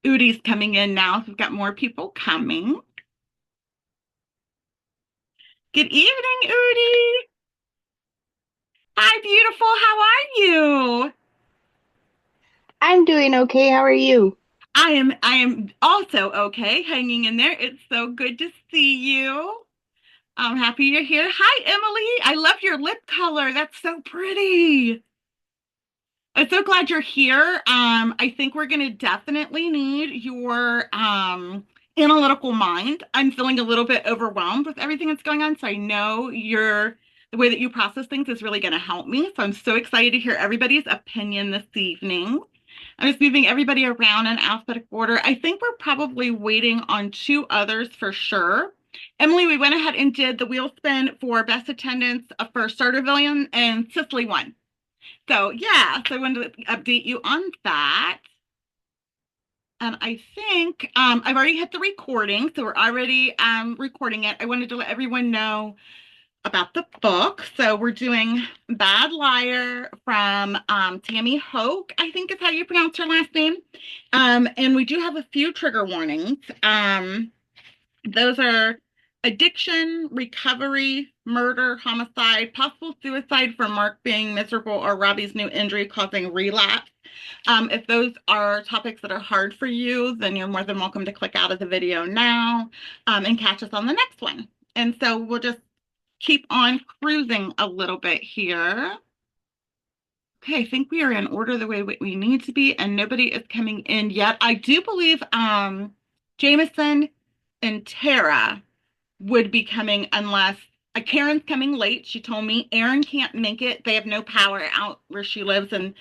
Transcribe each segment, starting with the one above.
Udi's coming in now, so we've got more people coming. Good evening, Udi. Hi, beautiful. How are you? I'm doing okay. How are you? I am also okay, hanging in there. It's so good to see you. I'm happy you're here. Hi, Emily. I love your lip color. That's so pretty. I'm so glad you're here. I think we're going to definitely need your analytical mind. I'm feeling a little bit overwhelmed with everything that's going on, so I know the way that you process things is really going to help me. So I'm so excited to hear everybody's opinion this evening. I'm just moving everybody around in alphabetical order. I think we're probably waiting on two others for sure. Emily, we went ahead and did the wheel spin for best attendance for Startervillian, and Cicely won. So yeah, so I wanted to update you on that. And I think I've already hit the recording, so we're already recording it. I wanted to let everyone know about the book. So we're doing Bad Liar from Tami Hoag, I think is how you pronounce her last name. And we do have a few trigger warnings. Those are addiction, recovery, murder, homicide, possible suicide from Mark being miserable, or Robbie's new injury causing relapse. If those are topics that are hard for you, then you're more than welcome to click out of the video now and catch us on the next one. And so we'll just keep on cruising a little bit here. Okay, I think we are in order the way we need to be, and nobody is coming in yet. I do believe Jameson and Tara would be coming unless Karen's coming late. She told me Aaron can't make it. They have no power out where she lives, and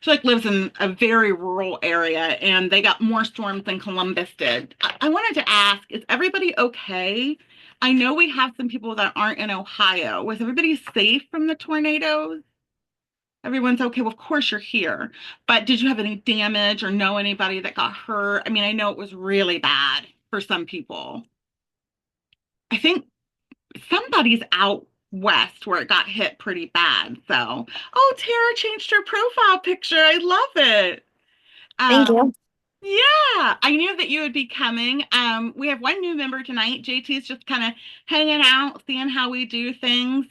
she like lives in a very rural area, and they got more storms than Columbus did. I wanted to ask, is everybody okay? I know we have some people that aren't in Ohio. Was everybody safe from the tornadoes? Everyone's okay. Well, of course you're here, but did you have any damage or know anybody that got hurt? I mean, I know it was really bad for some people. I think somebody's out west where it got hit pretty bad. So, oh, Tara changed her profile picture. I love it. Thank Um, you. yeah, I knew that you would be coming. We have one new member tonight. JT's just kind of hanging out, seeing how we do things.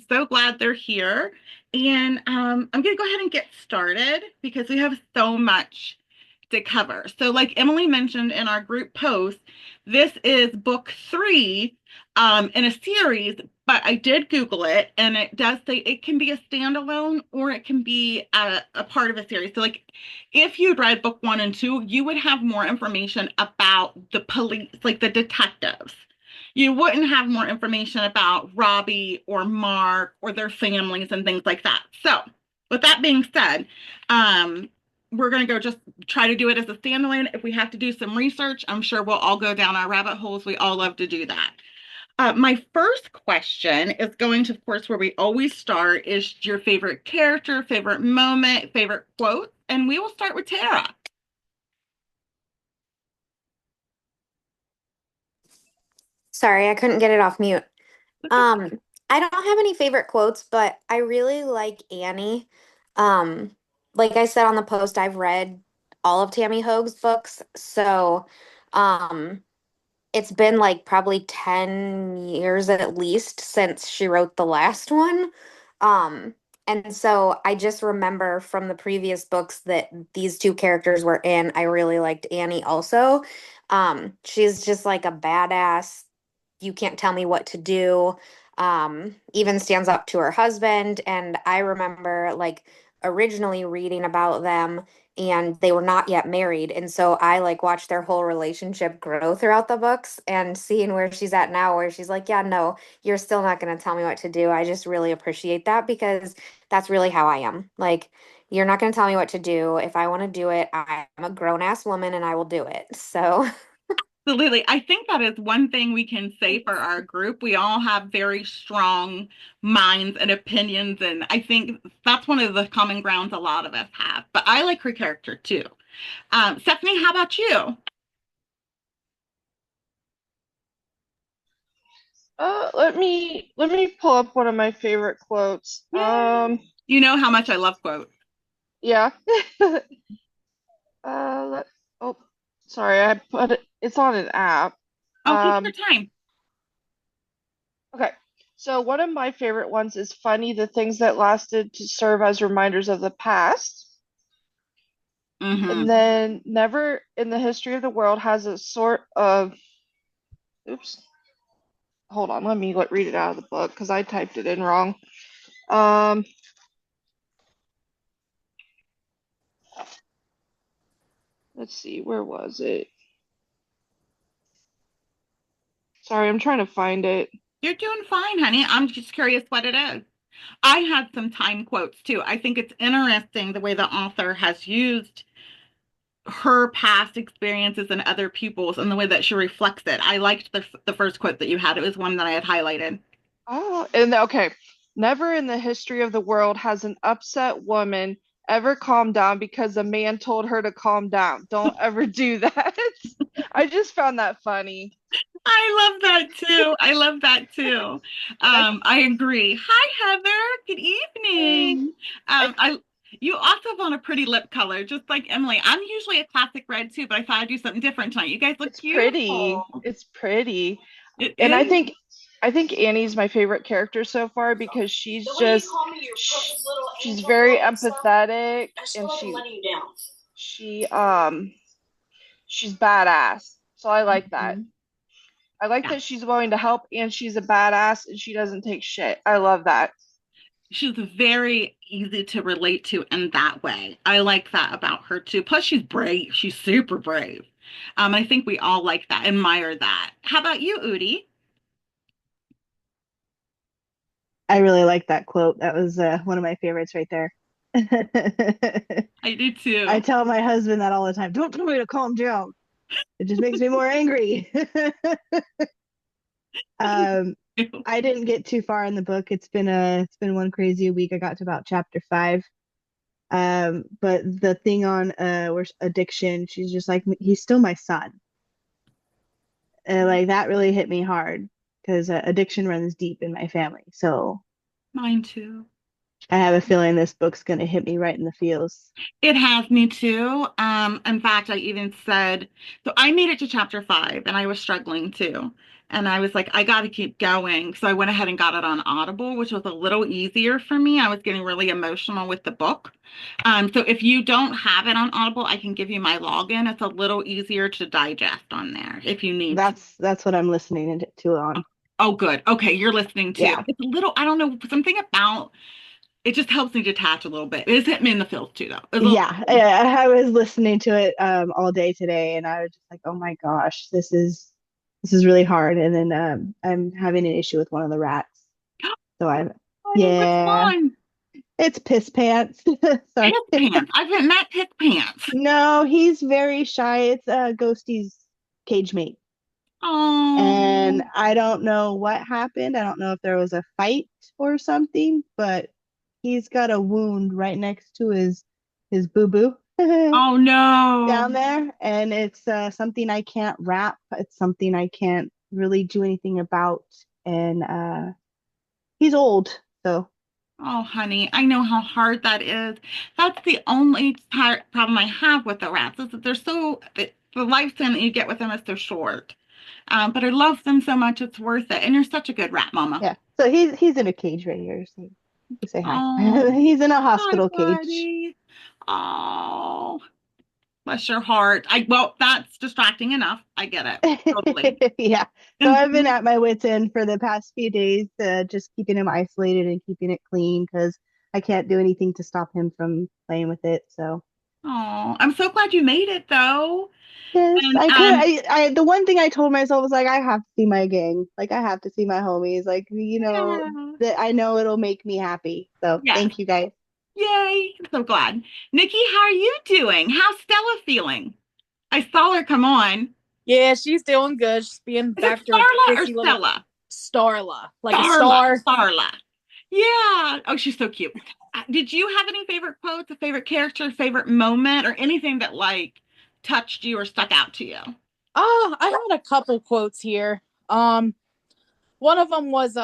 So glad they're here. And I'm going to go ahead and get started because we have so much to cover. So, like Emily mentioned in our group post, this is book three in a series, but I did Google it and it does say it can be a standalone or it can be a part of a series. So, like, if you'd read book one and two, you would have more information about the police, like the detectives. You wouldn't have more information about Robbie or Mark or their families and things like that. So, with that being said, um, we're going to go just try to do it as a standalone. If we have to do some research, I'm sure we'll all go down our rabbit holes. We all love to do that. My first question is going to, of course, where we always start is your favorite character, favorite moment, favorite quote. And we will start with Tara. Sorry, I couldn't get it off mute. Um, I don't have any favorite quotes, but I really like Annie. Like I said on the post, I've read all of Tammy Hoag's books, so um, it's been like probably 10 years at least since she wrote the last one. Um, and so I just remember from the previous books that these two characters were in. I really liked Annie also. She's just like a badass. You can't tell me what to do. Even stands up to her husband. And I remember like originally reading about them and they were not yet married. And so I like watched their whole relationship grow throughout the books and seeing where she's at now, where she's like, yeah, no, you're still not going to tell me what to do. I just really appreciate that because that's really how I am. Like, you're not going to tell me what to do. If I want to do it, I'm a grown ass woman and I will do it. So, Absolutely. I think that is one thing we can say for our group. We all have very strong minds and opinions, and I think that's one of the common grounds a lot of us have. But I like her character too. Stephanie, how about you? Let me pull up one of my favorite quotes. Yay. You know how much I love quotes. Yeah. Let oh, Sorry, I put it, it's on an app. Oh, take your Um, time. okay. So one of my favorite ones is funny, the things that lasted to serve as reminders of the past. And Mm-hmm. then never in the history of the world has a sort of, oops, hold on, let me read it out of the book because I typed it in wrong. Um, let's see, where was it? Sorry, I'm trying to find it. You're doing fine, honey. I'm just curious what it is. I had some time quotes too. I think it's interesting the way the author has used her past experiences and other people's and the way that she reflects it. I liked the first quote that you had. It was one that I had highlighted. Oh, and okay. Never in the history of the world has an upset woman ever calmed down because a man told her to calm down. Don't ever do that. I just found that funny. I love that too. I love that too. And I agree. Hi, Heather. Good hey, evening. I, I You also have on a pretty lip color, just like Emily. I'm usually a classic red too, but I thought I'd do something different tonight. You guys look it's pretty. beautiful. It's pretty. It And is. I think Annie's my favorite character so far because she's very empathetic and she she's badass. So I like that. Mhm. I like Yeah. that she's willing to help and she's a badass and she doesn't take shit. I love that. She's very easy to relate to in that way. I like that about her too. Plus, she's brave. She's super brave. I think we all like that, admire that. How about you, Udi? I really like that quote. That was one of my favorites right there. I do I too. tell my husband that all the time. Don't tell me to calm down. It just makes me more angry. um, I didn't get too far in the book. It's been one crazy week. I got to about chapter 5. But the thing on where addiction, she's just like, he's still my son. And like that really hit me hard because addiction runs deep in my family. So Mine too. I have a feeling this book's gonna hit me right in the feels. It has me too. In fact, I even said, so I made it to chapter 5 and I was struggling too. And I was like, I got to keep going. So I went ahead and got it on Audible, which was a little easier for me. I was getting really emotional with the book. So if you don't have it on Audible, I can give you my login. It's a little easier to digest on there if you need to. That's what I'm listening to on. Oh, good. Okay, you're listening too. Yeah. It's a little, I don't know, something about it just helps me detach a little bit. It's hit me in the feels too, though. It's a little, Yeah, I was listening to it all day today, and I was just like, "Oh my gosh, this is really hard." And then I'm having an issue with one of the rats, so I, honey, which yeah, one? it's piss pants. Sorry, Piss pants. I've met piss pants. no, he's very shy. It's Ghosty's cage mate, and Oh, I don't know what happened. I don't know if there was a fight or something, but he's got a wound right next to his boo boo. oh no. Down there, and it's something I can't wrap. It's something I can't really do anything about, and he's old, so Oh, honey, I know how hard that is. That's the only problem I have with the rats is that they're so, the lifespan that you get with them is so short. But I love them so much, it's worth it. And you're such a good rat mama. yeah. So he's in a cage right here. So you can say hi. Oh, He's in a hi, hospital cage. buddy. Oh, bless your heart. Well, that's distracting enough. I get it. Totally. Yeah. So I've been Mhm. at my wits' end for the past few days, just keeping him isolated and keeping it clean because I can't do anything to stop him from playing with it. So Oh, I'm so glad you made it though. yes, And I could. The one thing I told myself was like, I have to see my gang. Like, I have to see my homies. Like, yeah. that I know it'll make me happy. So Yes. thank you guys. Yay. I'm so glad. Nikki, how are you doing? How's Stella feeling? I saw her come on. Yeah, she's doing good. She's being Is it back to her Starla or prissy little Stella? Starla, like a Starla. star. Starla. Yeah. Oh, she's so cute. Did you have any favorite quotes, a favorite character, favorite moment, or anything that like touched you or stuck out to you? Oh, I had a couple quotes here. Um, One of them was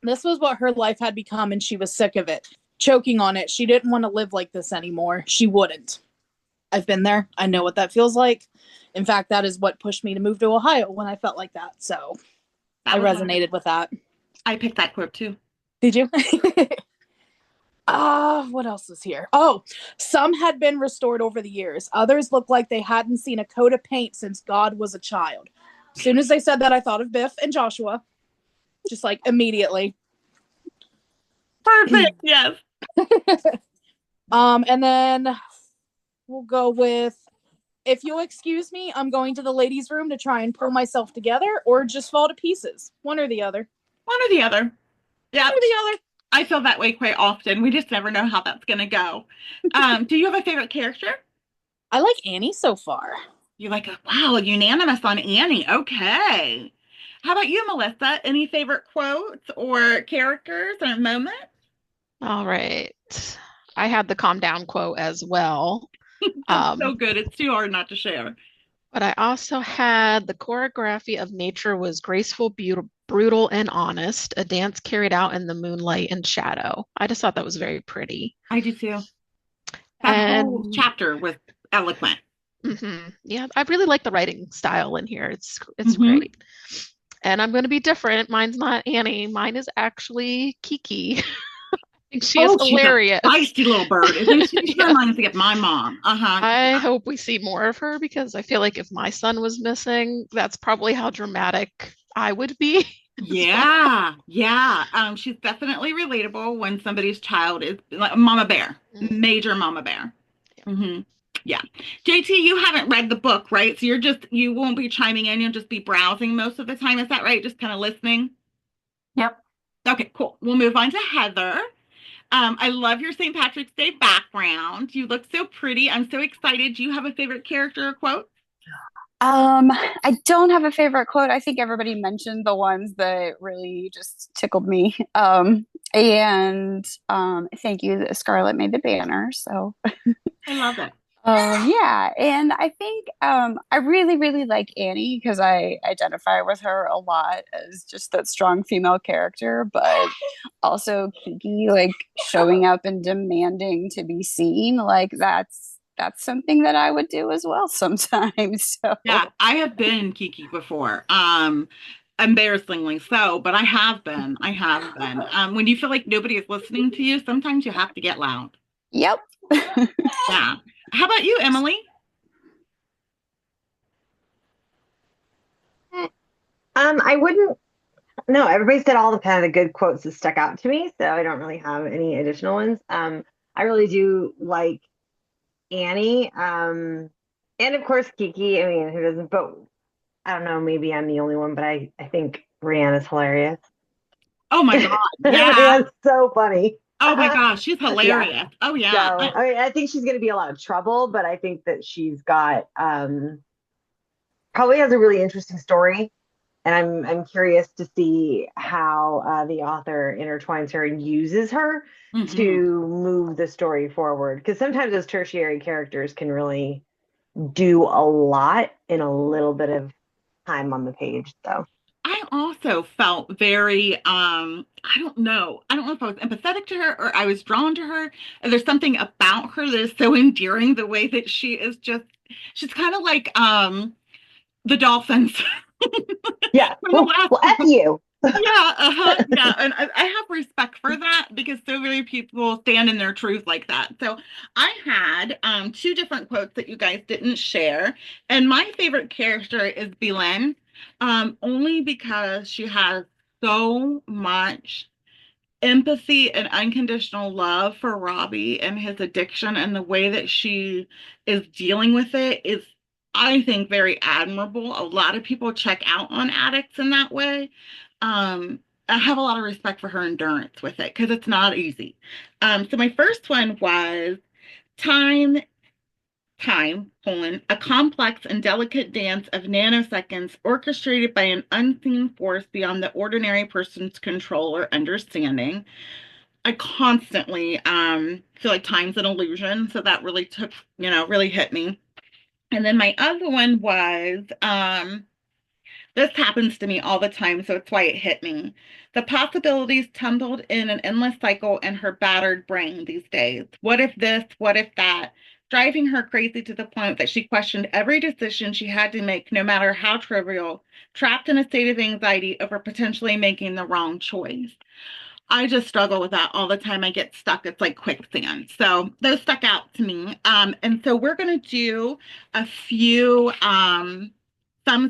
this was what her life had become and she was sick of it. Choking on it. She didn't want to live like this anymore. She wouldn't. I've been there. I know what that feels like. In fact, that is what pushed me to move to Ohio when I felt like that. So I That was resonated with that. I picked that quote too. Did you? What else is here? Oh, some had been restored over the years. Others looked like they hadn't seen a coat of paint since God was a child. As soon as they said that, I thought of Biff and Joshua, just like immediately. Perfect. Yes. And then we'll go with, if you'll excuse me, I'm going to the ladies' room to try and pull myself together or just fall to pieces. One or the other. One or the other. Yeah. One or the other. I feel that way quite often. We just never know how that's going to go. Do you have a favorite character? I like Annie so far. You like, wow, unanimous on Annie. Okay. How about you, Melissa? Any favorite quotes or characters or moments? All right. I had the calm down quote as well. That's so good. It's too hard not to share. But I also had the choreography of nature was graceful, brutal, and honest, a dance carried out in the moonlight and shadow. I just thought that was very pretty. I do too. That whole And chapter was eloquent. yeah, I really like the writing style in here. It's Mhm. great. And I'm going to be different. Mine's not Annie. Mine is actually Kiki. I think she is hilarious. She's a feisty little bird. Isn't she? She Yeah. reminds me of my mom. I hope we see more of her because I feel like if my son was missing, that's probably how dramatic I would be. Yeah, yeah. She's definitely relatable when somebody's child is like Mama Bear, major Mama Bear. Hmm. Yeah. JT, you haven't read the book, right? So you won't be chiming in, you'll just be browsing most of the time. Is that right? Just kind of listening? Yep. Okay, cool. We'll move on to Heather. I love your St. Patrick's Day background. You look so pretty. I'm so excited. Do you have a favorite character or quote? I don't have a favorite quote. I think everybody mentioned the ones that really just tickled me. And thank you, Scarlett made the banner. So I love it. yeah, and I think I really, really like Annie because I identify with her a lot as just that strong female character, but also Kiki, like showing up and demanding to be seen, like that's something that I would do as well sometimes. So Yeah, I have been Kiki before. Embarrassingly so, but I have been. I have been. When you feel like nobody is listening to you, sometimes you have to get loud. yep. Yeah. How about you, Emily? I wouldn't. No, everybody said all the kind of the good quotes that stuck out to me, so I don't really have any additional ones. I really do like Annie, and of course Kiki. I mean, who doesn't? But I don't know. Maybe I'm the only one, but I think Brianna's hilarious. Oh my God. Yeah. Brianna's so funny. Oh my gosh, she's Yeah. hilarious. Oh yeah. So I mean, I think she's going to be a lot of trouble, but I think that she's got probably has a really interesting story, and I'm curious to see how the author intertwines her and uses her Mhm. to move the story forward. Because sometimes those tertiary characters can really do a lot in a little bit of time on the page. So I also felt very, I don't know. I don't know if I was empathetic to her or I was drawn to her. And there's something about her that is so endearing, the way that she is just, she's kind of like the dolphins. yeah, From the last well, F you. yeah, and I have respect for that because so many people stand in their truth like that. So I had two different quotes that you guys didn't share, and my favorite character is Belen, only because she has so much empathy and unconditional love for Robbie and his addiction, and the way that she is dealing with it is, I think, very admirable. A lot of people check out on addicts in that way. I have a lot of respect for her endurance with it because it's not easy. So my first one was time, a complex and delicate dance of nanoseconds orchestrated by an unseen force beyond the ordinary person's control or understanding. I constantly feel like time's an illusion, so that really took, really hit me. And then my other one was this happens to me all the time, so it's why it hit me. The possibilities tumbled in an endless cycle in her battered brain these days. What if this? What if that? driving her crazy to the point that she questioned every decision she had to make, no matter how trivial, trapped in a state of anxiety over potentially making the wrong choice. I just struggle with that all the time. I get stuck. It's like quicksand. So those stuck out to me. And so we're going to do a few thumbs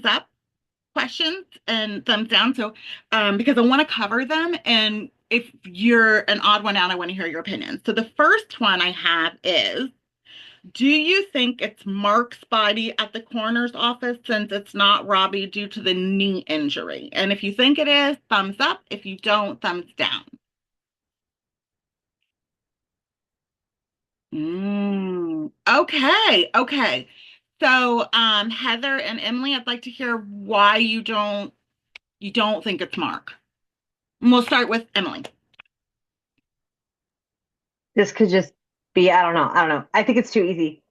up questions and thumbs down. So because I want to cover them. And if you're an odd one out, I want to hear your opinion. So the first one I have is, do you think it's Mark's body at the coroner's office since it's not Robbie due to the knee injury? And if you think it is, thumbs up. If you don't, thumbs down. Okay, okay. So, Heather and Emily, I'd like to hear why you don't think it's Mark. And we'll start with Emily. This could just be, I don't know. I don't know. I think it's too easy.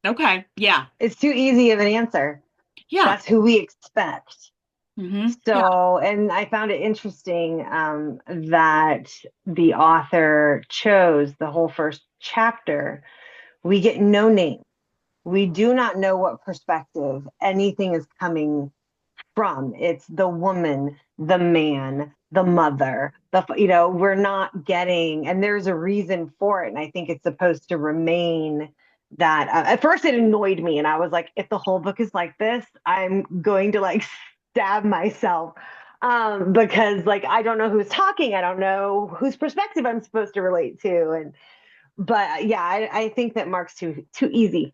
Okay, yeah, It's too easy of an answer. yeah. That's who we expect. Hmm. So, and I found it interesting that the author chose the whole first chapter. We get no name. We do not know what perspective anything is coming from. It's the woman, the man, the mother, we're not getting, and there's a reason for it. And I think it's supposed to remain that. At first, it annoyed me, and I was like, if the whole book is like this, I'm going to like stab myself. Because like I don't know who's talking, I don't know whose perspective I'm supposed to relate to, but yeah, I think that Mark's too easy.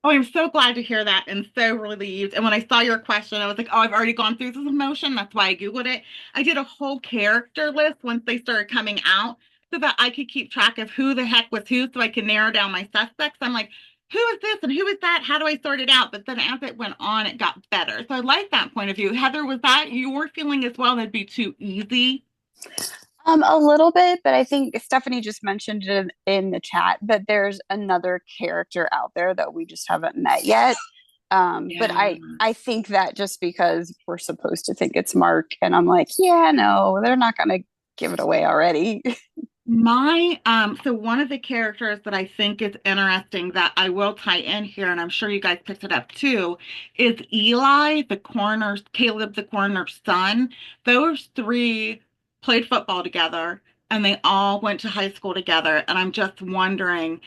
Oh, I'm so glad to hear that and so relieved. And when I saw your question, I was like, oh, I've already gone through this emotion. That's why I Googled it. I did a whole character list once they started coming out so that I could keep track of who the heck was who so I could narrow down my suspects. I'm like, who is this and who is that? How do I sort it out? But then as it went on, it got better. So I like that point of view. Heather, was that your feeling as well? That'd be too easy? A little bit, but I think Stephanie just mentioned it in the chat, but there's another character out there that we just haven't met yet. But Yeah. I think that just because we're supposed to think it's Mark, and I'm like, yeah, no, they're not gonna give it away already. So one of the characters that I think is interesting that I will tie in here, and I'm sure you guys picked it up too, is Caleb the coroner's son. Those three played football together and they all went to high school together. And I'm just wondering,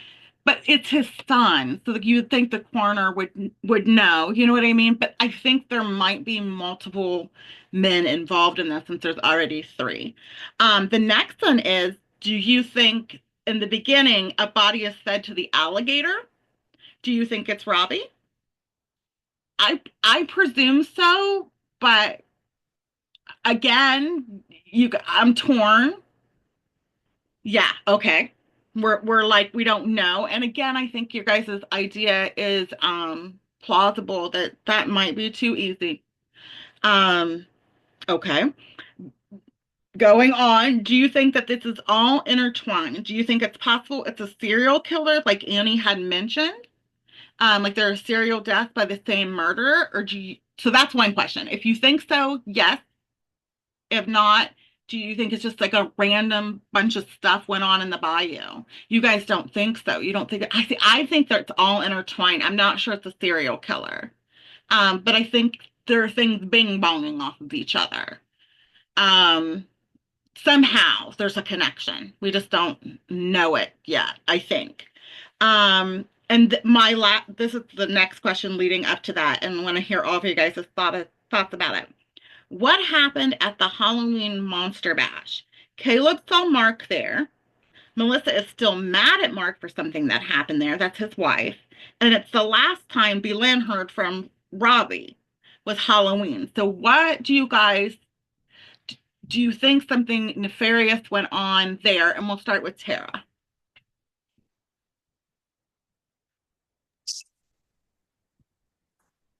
but it's his son, so you would think the coroner would know, you know what I mean? But I think there might be multiple men involved in this since there's already three. The next one is, do you think in the beginning a body is fed to the alligator? Do you think it's Robbie? I presume so, but again, I'm torn. Yeah, okay. We're like we don't know. And again, I think your guys' idea is plausible that that might be too easy. Um okay. Going on, do you think that this is all intertwined? Do you think it's possible it's a serial killer like Annie had mentioned? Like there are serial deaths by the same murderer, or so that's one question. If you think so, yes. If not, do you think it's just like a random bunch of stuff went on in the bayou? You guys don't think so. You don't think I think that it's all intertwined. I'm not sure it's a serial killer. But I think there are things bing bonging off of each other. Um, Somehow there's a connection. We just don't know it yet, I think. And this is the next question leading up to that, and I want to hear all of you guys' thoughts about it. What happened at the Halloween Monster Bash? Caleb saw Mark there. Melissa is still mad at Mark for something that happened there. That's his wife. And it's the last time Belen heard from Robbie was Halloween. So what do you think something nefarious went on there? And we'll start with Tara.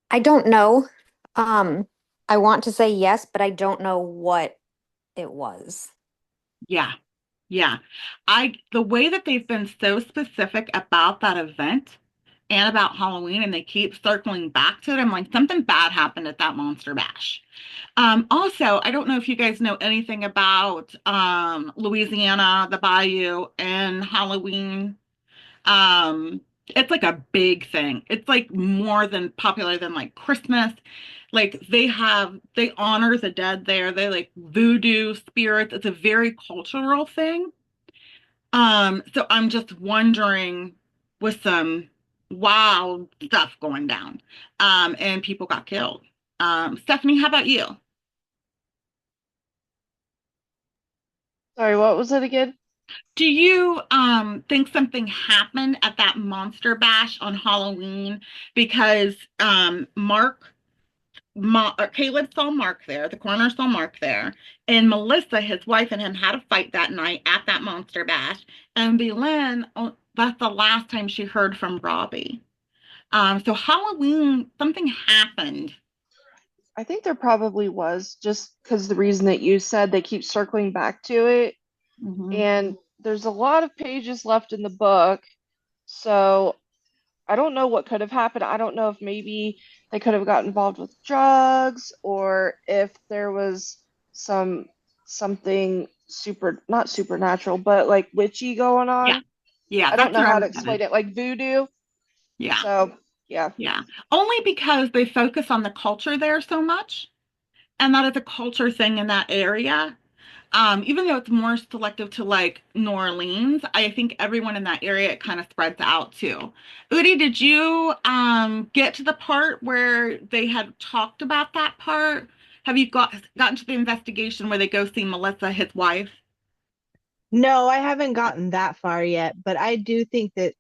I don't know. I want to say yes, but I don't know what it was. Yeah. Yeah. The way that they've been so specific about that event and about Halloween and they keep circling back to it, I'm like, something bad happened at that Monster Bash. Also, I don't know if you guys know anything about Louisiana, the Bayou, and Halloween. It's like a big thing. It's like more than popular than like Christmas. Like they honor the dead there. They like voodoo spirits. It's a very cultural thing. So I'm just wondering with some wild stuff going down. And people got killed. Stephanie, how about you? Sorry, what was it again? Do you think something happened at that monster bash on Halloween because Caleb saw Mark there, the coroner saw Mark there, and Melissa, his wife, and him had a fight that night at that monster bash, and Belen, oh, that's the last time she heard from Robbie. So Halloween, something happened. I think there probably was, just because the reason that you said they keep circling back to it. Hmm. And there's a lot of pages left in the book. So I don't know what could have happened. I don't know if maybe they could have got involved with drugs or if there was something not supernatural, but like witchy going Yeah, on. yeah, I don't that's know where I how was to headed. explain it, like voodoo. Yeah, So, yeah. yeah. Only because they focus on the culture there so much, and that is a culture thing in that area. Even though it's more selective to like New Orleans, I think everyone in that area it kind of spreads out too. Udi, did you get to the part where they had talked about that part? Have you gotten to the investigation where they go see Melissa, his wife? No, I haven't gotten that far yet, but I do think that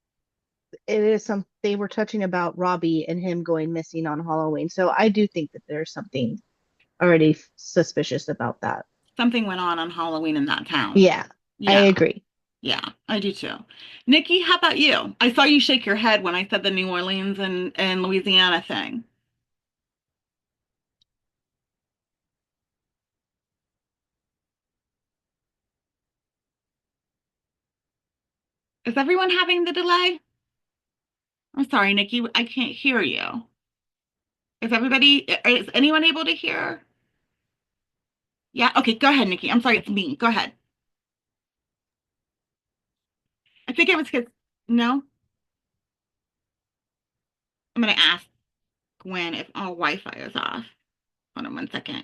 it is some they were touching about Robbie and him going missing on Halloween. So I do think that there's something already suspicious about that. Something went on Halloween in that town. Yeah, I Yeah, agree. yeah, I do too. Nikki, how about you? I saw you shake your head when I said the New Orleans and Louisiana thing. Is everyone having the delay? I'm sorry, Nikki, I can't hear you. Is anyone able to hear? Yeah, okay, go ahead, Nikki. I'm sorry, it's me. Go ahead. I think it was because, no, I'm going to ask Gwen if our Wi-Fi is off. Hold on one second.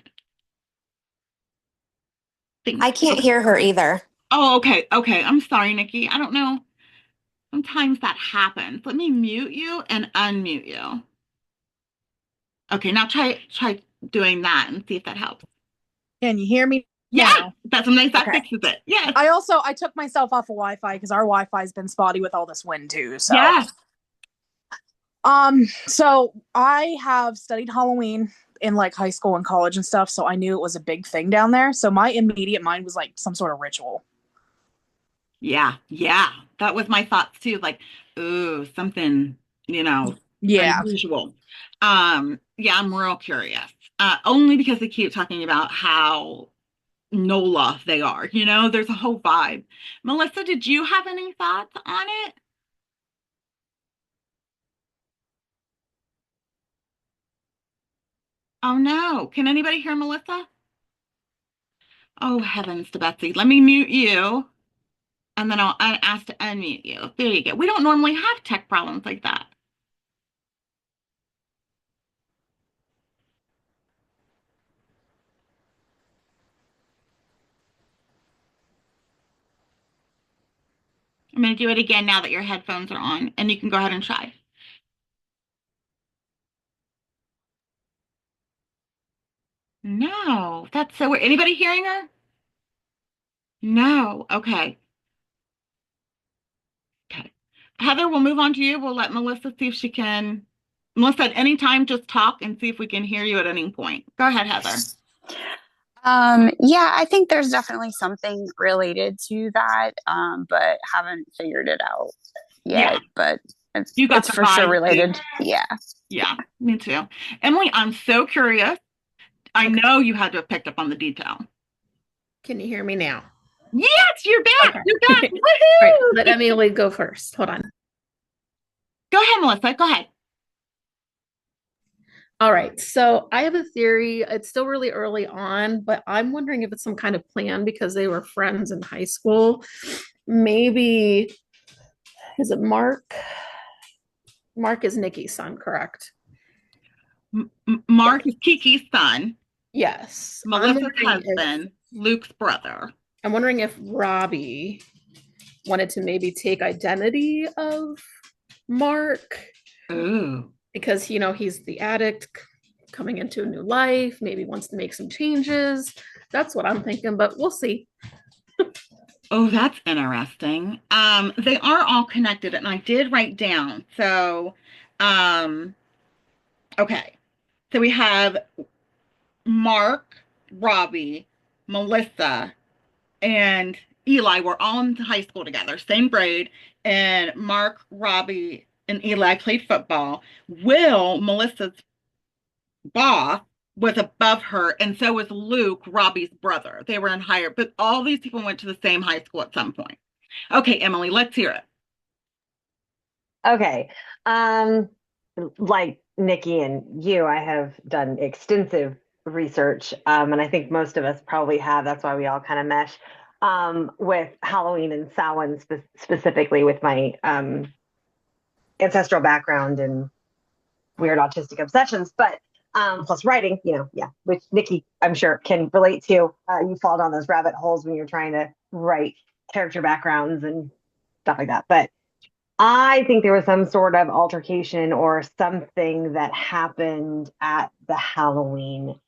I Thanks. can't Okay. hear her either. Oh, okay, okay. I'm sorry, Nikki. I don't know. Sometimes that happens. Let me mute you and unmute you. Okay, now try doing that and see if that helps. Can you hear me Yeah, now? that's nice. That Okay. fixes it. Yes. I took myself off of Wi-Fi because our Wi-Fi's been spotty with all this wind too. So Yes. so I have studied Halloween in like high school and college and stuff, so I knew it was a big thing down there. So my immediate mind was like some sort of ritual. Yeah, yeah. That was my thoughts too. Like, ooh, something, Yeah. unusual. Yeah, I'm real curious. Only because they keep talking about how NOLA they are. There's a whole vibe. Melissa, did you have any thoughts on it? Oh no. Can anybody hear Melissa? Oh, heavens to Betsy. Let me mute you and then I'll ask to unmute you. There you go. We don't normally have tech problems like that. I'm going to do it again now that your headphones are on, and you can go ahead and try. No, that's so weird. Anybody hearing her? No. Okay. Okay. Heather, we'll move on to you. We'll let Melissa see if she can. Melissa, at any time, just talk and see if we can hear you at any point. Go ahead, Heather. Yeah, I think there's definitely something related to that, but haven't figured it out Yeah, yet. But it's you got it's the for sure vibe too. related. Yeah. Yeah, me too. Emily, I'm so curious. I Okay. know you had to have picked up on the detail. Can you hear me now? Yes, you're back. Okay. You're back. All right. Woohoo! Let Emily go first. Hold on. Go ahead, Melissa. Go ahead. All right. So I have a theory. It's still really early on, but I'm wondering if it's some kind of plan because they were friends in high school. Maybe, is it Mark? Mark is Nikki's son, correct? Mark Yes. is Kiki's son, Yes. Melissa's husband, Luke's brother. I'm wondering if Robbie wanted to maybe take identity of Mark Ooh. because he's the addict coming into a new life, maybe wants to make some changes. That's what I'm thinking, but we'll see. Oh, that's interesting. They are all connected, and I did write down. So, um, okay. So we have Mark, Robbie, Melissa, and Eli were all in high school together, same grade. And Mark, Robbie, and Eli played football. Will, Melissa's boss, was above her, and so was Luke, Robbie's brother. They were in higher, but all these people went to the same high school at some point. Okay, Emily, let's hear it. Okay. Um, like Nikki and you, I have done extensive research, and I think most of us probably have. That's why we all kind of mesh with Halloween and Samhain specifically with my ancestral background and weird autistic obsessions. But plus writing, yeah, which Nikki, I'm sure, can relate to. You fall down those rabbit holes when you're trying to write character backgrounds and stuff like that. But I think there was some sort of altercation or something that happened at the Halloween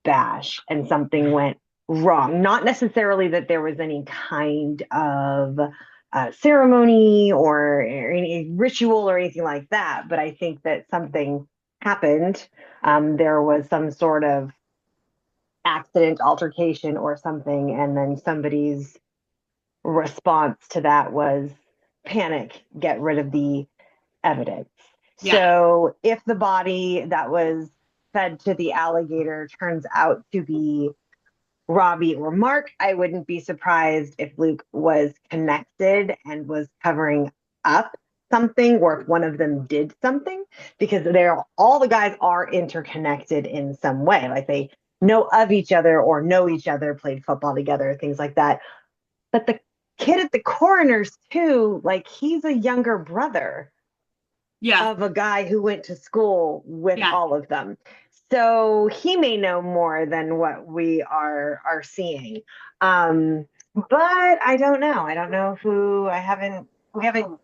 bash and something went wrong. Not necessarily that there was any kind of ceremony or any ritual or anything like that, but I think that something happened. There was some sort of accident, altercation, or something, and then somebody's response to that was panic, get rid of the evidence. Yeah. So if the body that was fed to the alligator turns out to be Robbie or Mark, I wouldn't be surprised if Luke was connected and was covering up something, or if one of them did something, because they're all the guys are interconnected in some way. Like they know of each other or know each other, played football together, things like that. But the kid at the coroner's too, like he's a younger brother Yeah. of a guy who went to school with Yeah. all of them. So he may know more than what we are seeing. But I don't know. I don't know who we haven't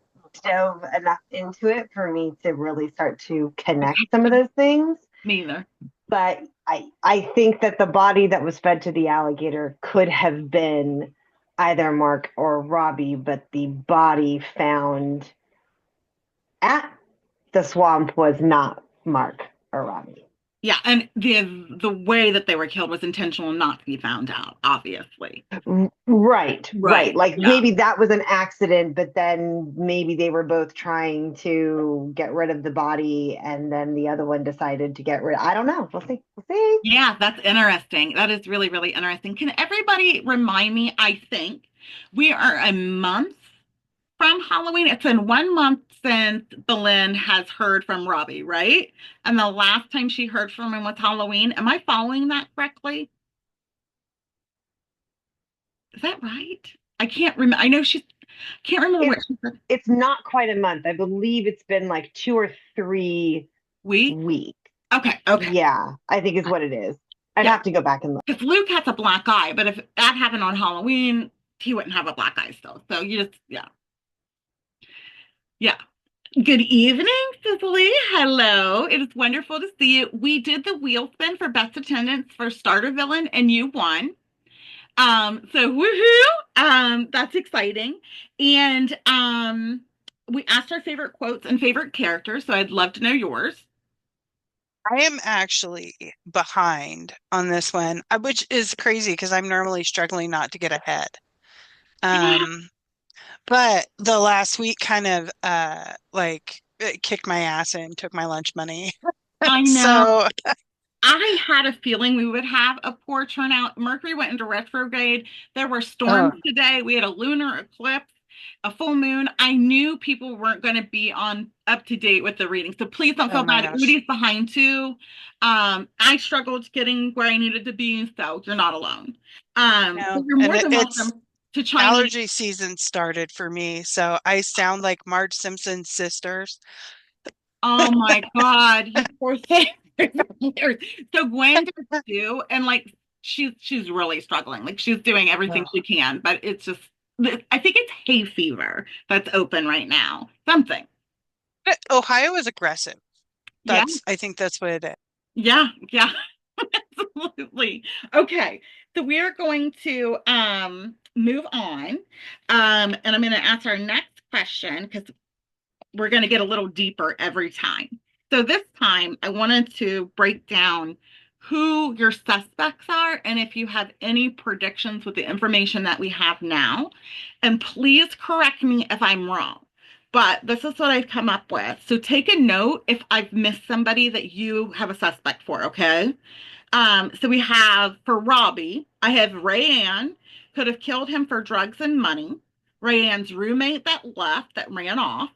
dove enough into it for me to really start to connect some of those things. Me either. But I think that the body that was fed to the alligator could have been either Mark or Robbie, but the body found at the swamp was not Mark or Robbie. Yeah, and the way that they were killed was intentional not to be found out, obviously. Right. Like Yeah. maybe that was an accident, but then maybe they were both trying to get rid of the body and then the other one decided to get rid. I don't know. We'll see. We'll see. Yeah, that's interesting. That is really, really interesting. Can everybody remind me? I think we are a month from Halloween. It's been 1 month since Belen has heard from Robbie, right? And the last time she heard from him was Halloween. Am I following that correctly? Is that right? I can't remember. I know she's, can't remember what she said. It's not quite a month. I believe it's been like 2 or 3 Week? weeks. Okay. Okay. Yeah, I think is what it is. I'd Yeah. have to go back and look. Because Luke has a black eye, but if that happened on Halloween, he wouldn't have a black eye still. So you just, yeah. Yeah. Good evening, Cicely. Hello. It is wonderful to see you. We did the wheel spin for best attendance for starter villain, and you won. So woohoo! That's exciting. And we asked our favorite quotes and favorite characters, so I'd love to know yours. I am actually behind on this one, which is crazy because I'm normally struggling not to get ahead. But the last week kind of like it kicked my ass and took my lunch money. I know. So I had a feeling we would have a poor turnout. Mercury went into retrograde. There were storms today. We had a lunar eclipse, a full moon. I knew people weren't going to be on up to date with the reading. So please don't feel my bad. gosh. Udi's behind too. I struggled getting where I needed to be, so you're not alone. No, So you're more and than it's welcome to chime in. allergy season started for me, so I sound like Marge Simpson's sisters. Oh my God, you poor thing. So Gwen does too, and like she's really struggling. Like she's doing everything she can, but it's just I think it's hay fever that's open right now. Something. Ohio is aggressive. Yeah, I think that's what it is. yeah, yeah. Absolutely. Okay. So we are going to move on. And I'm going to ask our next question because we're going to get a little deeper every time. So this time I wanted to break down who your suspects are and if you have any predictions with the information that we have now. And please correct me if I'm wrong. But this is what I've come up with. So take a note if I've missed somebody that you have a suspect for, okay? So we have for Robbie, I have Rayanne could have killed him for drugs and money. Rayanne's roommate that left that ran off.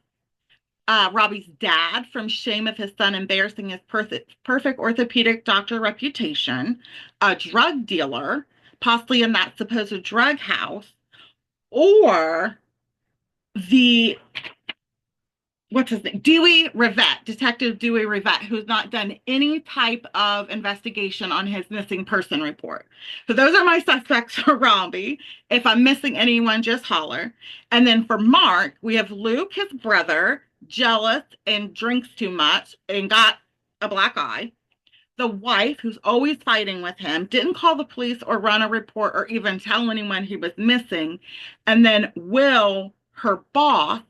Robbie's dad from shame of his son embarrassing his perfect orthopedic doctor reputation. A drug dealer, possibly in that supposed drug house, or the what's his name? Dewey Rivette, Detective Dewey Rivette, who's not done any type of investigation on his missing person report. So those are my suspects for Robbie. If I'm missing anyone, just holler. And then for Mark, we have Luke, his brother, jealous and drinks too much and got a black eye. The wife, who's always fighting with him, didn't call the police or run a report or even tell anyone he was missing. And then Will, her boss,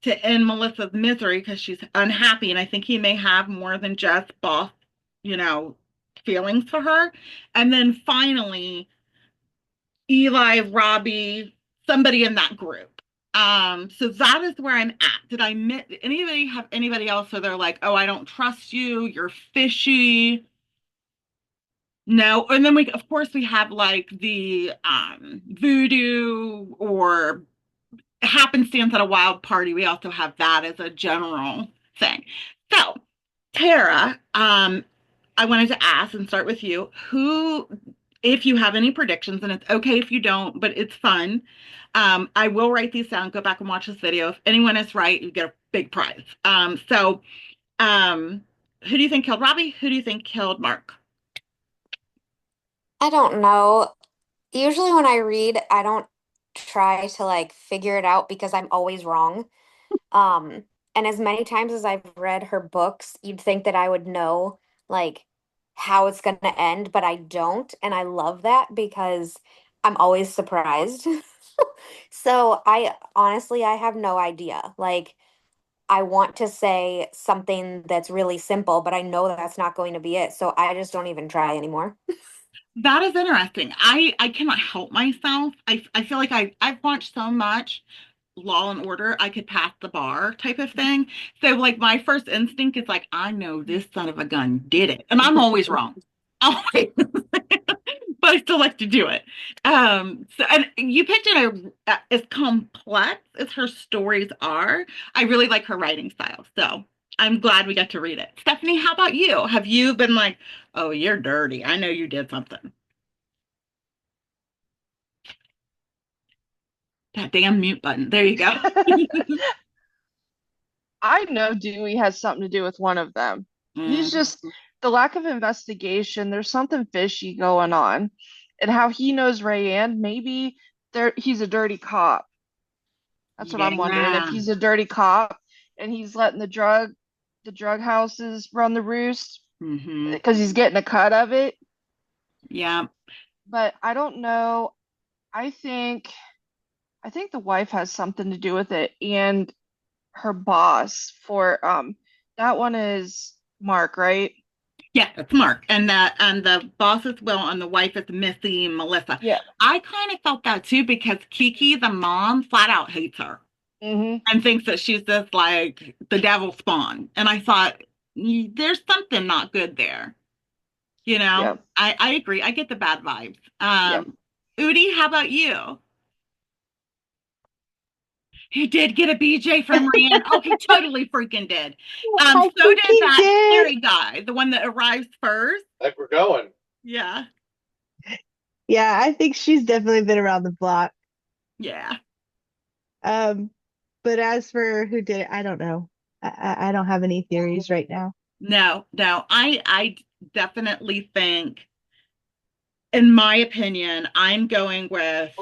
to end Melissa's misery because she's unhappy. And I think he may have more than just boss, you know, feelings for her. And then finally, Eli, Robbie, somebody in that group. So that is where I'm at. Did I miss anybody have anybody else so they're like, oh, I don't trust you, you're fishy? No, and then we of course we have like the voodoo or happenstance at a wild party. We also have that as a general thing. So, Tara, I wanted to ask and start with you. Who, if you have any predictions, and it's okay if you don't, but it's fun. I will write these down, go back and watch this video. If anyone is right, you get a big prize. Um, who do you think killed Robbie? Who do you think killed Mark? I don't know. Usually when I read, I don't try to like figure it out because I'm always wrong. Um, and as many times as I've read her books, you'd think that I would know like how it's going to end, but I don't. And I love that because I'm always surprised. So I honestly, I have no idea. Like, I want to say something that's really simple, but I know that that's not going to be it. So I just don't even try anymore. That is interesting. I cannot help myself. I feel like I've watched so much Law and Order, I could pass the bar type of thing. So like my first instinct is like, I know this son of a gun did it. And I'm always wrong. Always. But I still like to do it. So and you picked it as complex as her stories are. I really like her writing style. So I'm glad we got to read it. Stephanie, how about you? Have you been like, oh, you're dirty. I know you did something. That damn mute button. There you go. I know Dewey has something to do with one of them. He's Mm, just the lack of investigation. There's something fishy going on, and how he knows Rayanne. Maybe he's a dirty cop. That's what I'm wondering. If yeah. he's a dirty cop and he's letting the drug houses run the roost Hmm. because he's getting a cut of it. Yeah. But I don't know. I think I think the wife has something to do with it, and her boss for that one is Mark, right? Yeah, it's Mark. And the boss is Will and the wife is Missy Melissa. Yeah. I kind of felt that too because Kiki, the mom, flat out hates her Mm-hmm. and thinks that she's just like the devil spawn. And I thought, There's something not good there." You know, Yep. I agree. I get the bad vibes. Yep. Udi, how about you? He did get a BJ from Rand. Oh, he totally freaking did. I So think did he that did. Harry guy, the one that arrives first. Like we're going. Yeah, Yeah, I think she's definitely been around the block. yeah. Um, but as for who did it, I don't know. I don't have any theories right now. No, no. I definitely think, in my opinion, I'm going with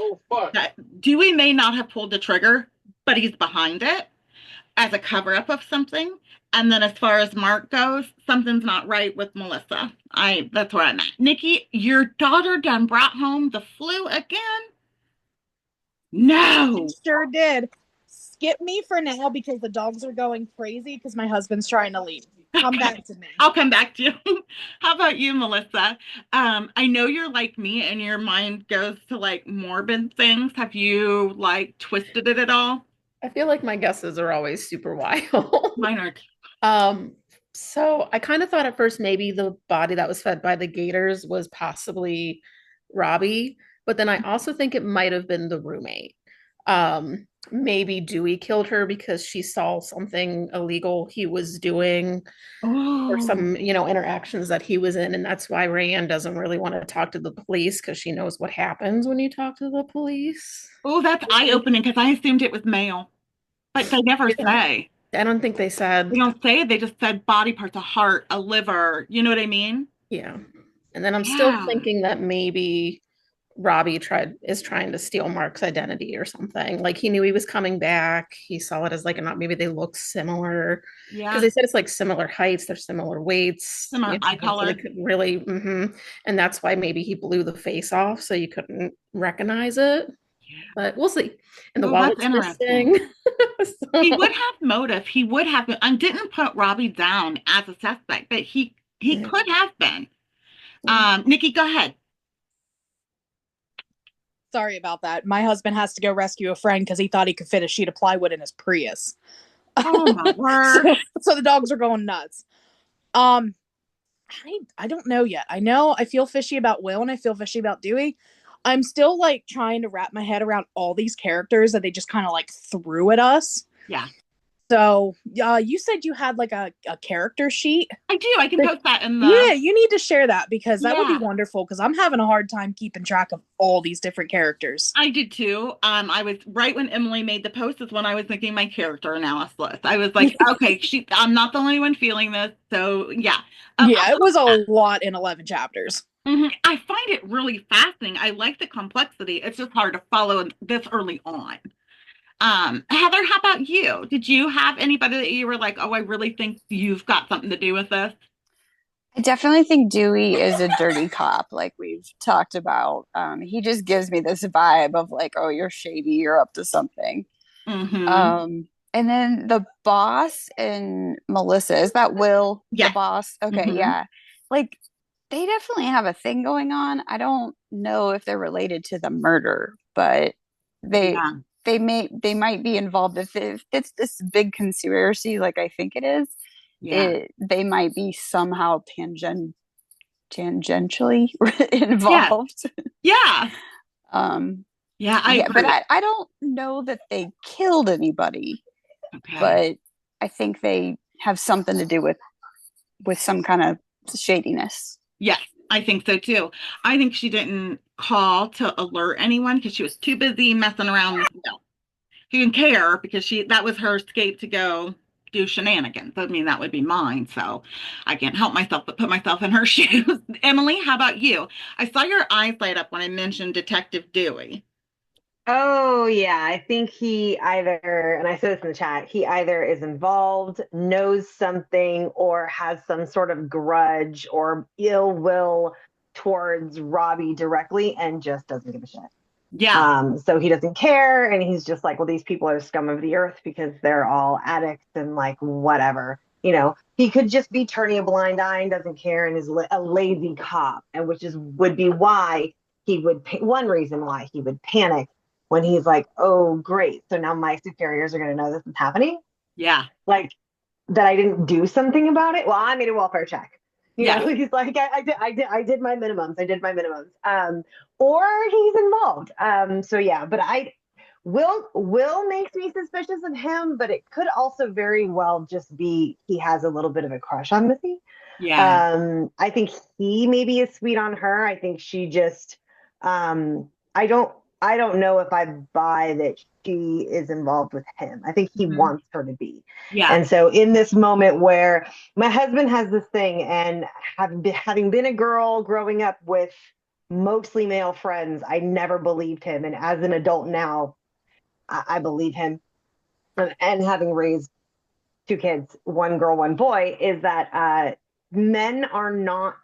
that Dewey may not have pulled the trigger, but he's behind it as a cover up of something. And then as far as Mark goes, something's not right with Melissa. That's where I'm at. Nikki, your daughter done brought home the flu again? It No. sure did. Skip me for now because the dogs are going crazy because my husband's trying to leave. Come Okay. back to me. I'll come back to you. How about you, Melissa? I know you're like me and your mind goes to like morbid things. Have you like twisted it at all? I feel like my guesses are always super wild. Mine are. Um, so I kind of thought at first maybe the body that was fed by the gators was possibly Robbie, but then I also think it might have been the roommate. Maybe Dewey killed her because she saw something illegal he was doing or Oh, some, interactions that he was in, and that's why Rayanne doesn't really want to talk to the police because she knows what happens when you talk to the police. oh, that's eye-opening because I assumed it was male, but they never say. I don't think they They said. don't say it. They just said body parts, a heart, a liver. You know what I mean? Yeah. And then I'm still Yeah. thinking that maybe Robbie is trying to steal Mark's identity or something. Like he knew he was coming back. He saw it as like not maybe they look similar because Yeah. they said it's like similar heights, they're similar weights, Similar eye so they color. could really, and that's why maybe he blew the face off so you couldn't recognize it. But we'll see. And the Oh, that's wallet's interesting. missing. He would So, have motive. He would have been. I didn't put Robbie down as a suspect, but he yeah. could have been. Nikki, go ahead. Sorry about that. My husband has to go rescue a friend because he thought he could fit a sheet of plywood in his Prius. Oh my word. So the dogs are going nuts. Um, I don't know yet. I know I feel fishy about Will and I feel fishy about Dewey. I'm still like trying to wrap my head around all these characters that they just kind of like threw at us. Yeah, So, you said you had like a character sheet. I do. I can post that in Yeah, the. you need to share that because that would be Yeah, wonderful because I'm having a hard time keeping track of all these different characters. I did too. I was right when Emily made the post is when I was making my character analysis. I was like, okay, I'm not the only one feeling this. So yeah. Yeah, it was a lot in 11 chapters. I find it really fascinating. I like the complexity. It's just hard to follow this early on. Heather, how about you? Did you have anybody that you were like, oh, I really think you've got something to do with this? I definitely think Dewey is a dirty cop, like we've talked about. He just gives me this vibe of like, oh, you're shady, you're up to something. Mm-hmm. And then the boss and Melissa, is that Will, the Yes. boss? Okay, Mm-hmm. yeah. Like they definitely have a thing going on. I don't know if they're related to the murder, but they Yeah. they might be involved if it's this big conspiracy like I think it is. Yeah. They might be somehow tangentially Yeah. involved. Yeah. Um Yeah, I yeah, but agree. I don't know that they killed anybody, Okay. but I think they have something to do with some kind of shadiness. Yes, I think so too. I think she didn't call to alert anyone because she was too busy messing around with Will. She didn't care because that was her escape to go do shenanigans. I mean, that would be mine. So I can't help myself but put myself in her shoes. Emily, how about you? I saw your eyes light up when I mentioned Detective Dewey. Oh, yeah. I think he either, and I said this in the chat, he either is involved, knows something, or has some sort of grudge or ill will towards Robbie directly and just doesn't give a shit. Yeah. So he doesn't care, and he's just like, well, these people are scum of the earth because they're all addicts and like whatever. He could just be turning a blind eye and doesn't care and is a lazy cop, and which would be why one reason why he would panic when he's like, oh, great. So now my superiors are going to know this is happening. Yeah. Like that I didn't do something about it. Well, I made a welfare check. Yeah. He's like, I did my minimums. I did my minimums. Or he's involved. So yeah, but Will makes me suspicious of him, but it could also very well just be he has a little bit of a crush on Missy. Yeah. I think he maybe is sweet on her. I think she just I don't I don't know if I buy that she is involved with him. I think he Mhm. wants her to be. Yeah. And so in this moment where my husband has this thing, and having been a girl growing up with mostly male friends, I never believed him. And as an adult now, I believe him. And having raised two kids, one girl, one boy, is that men are not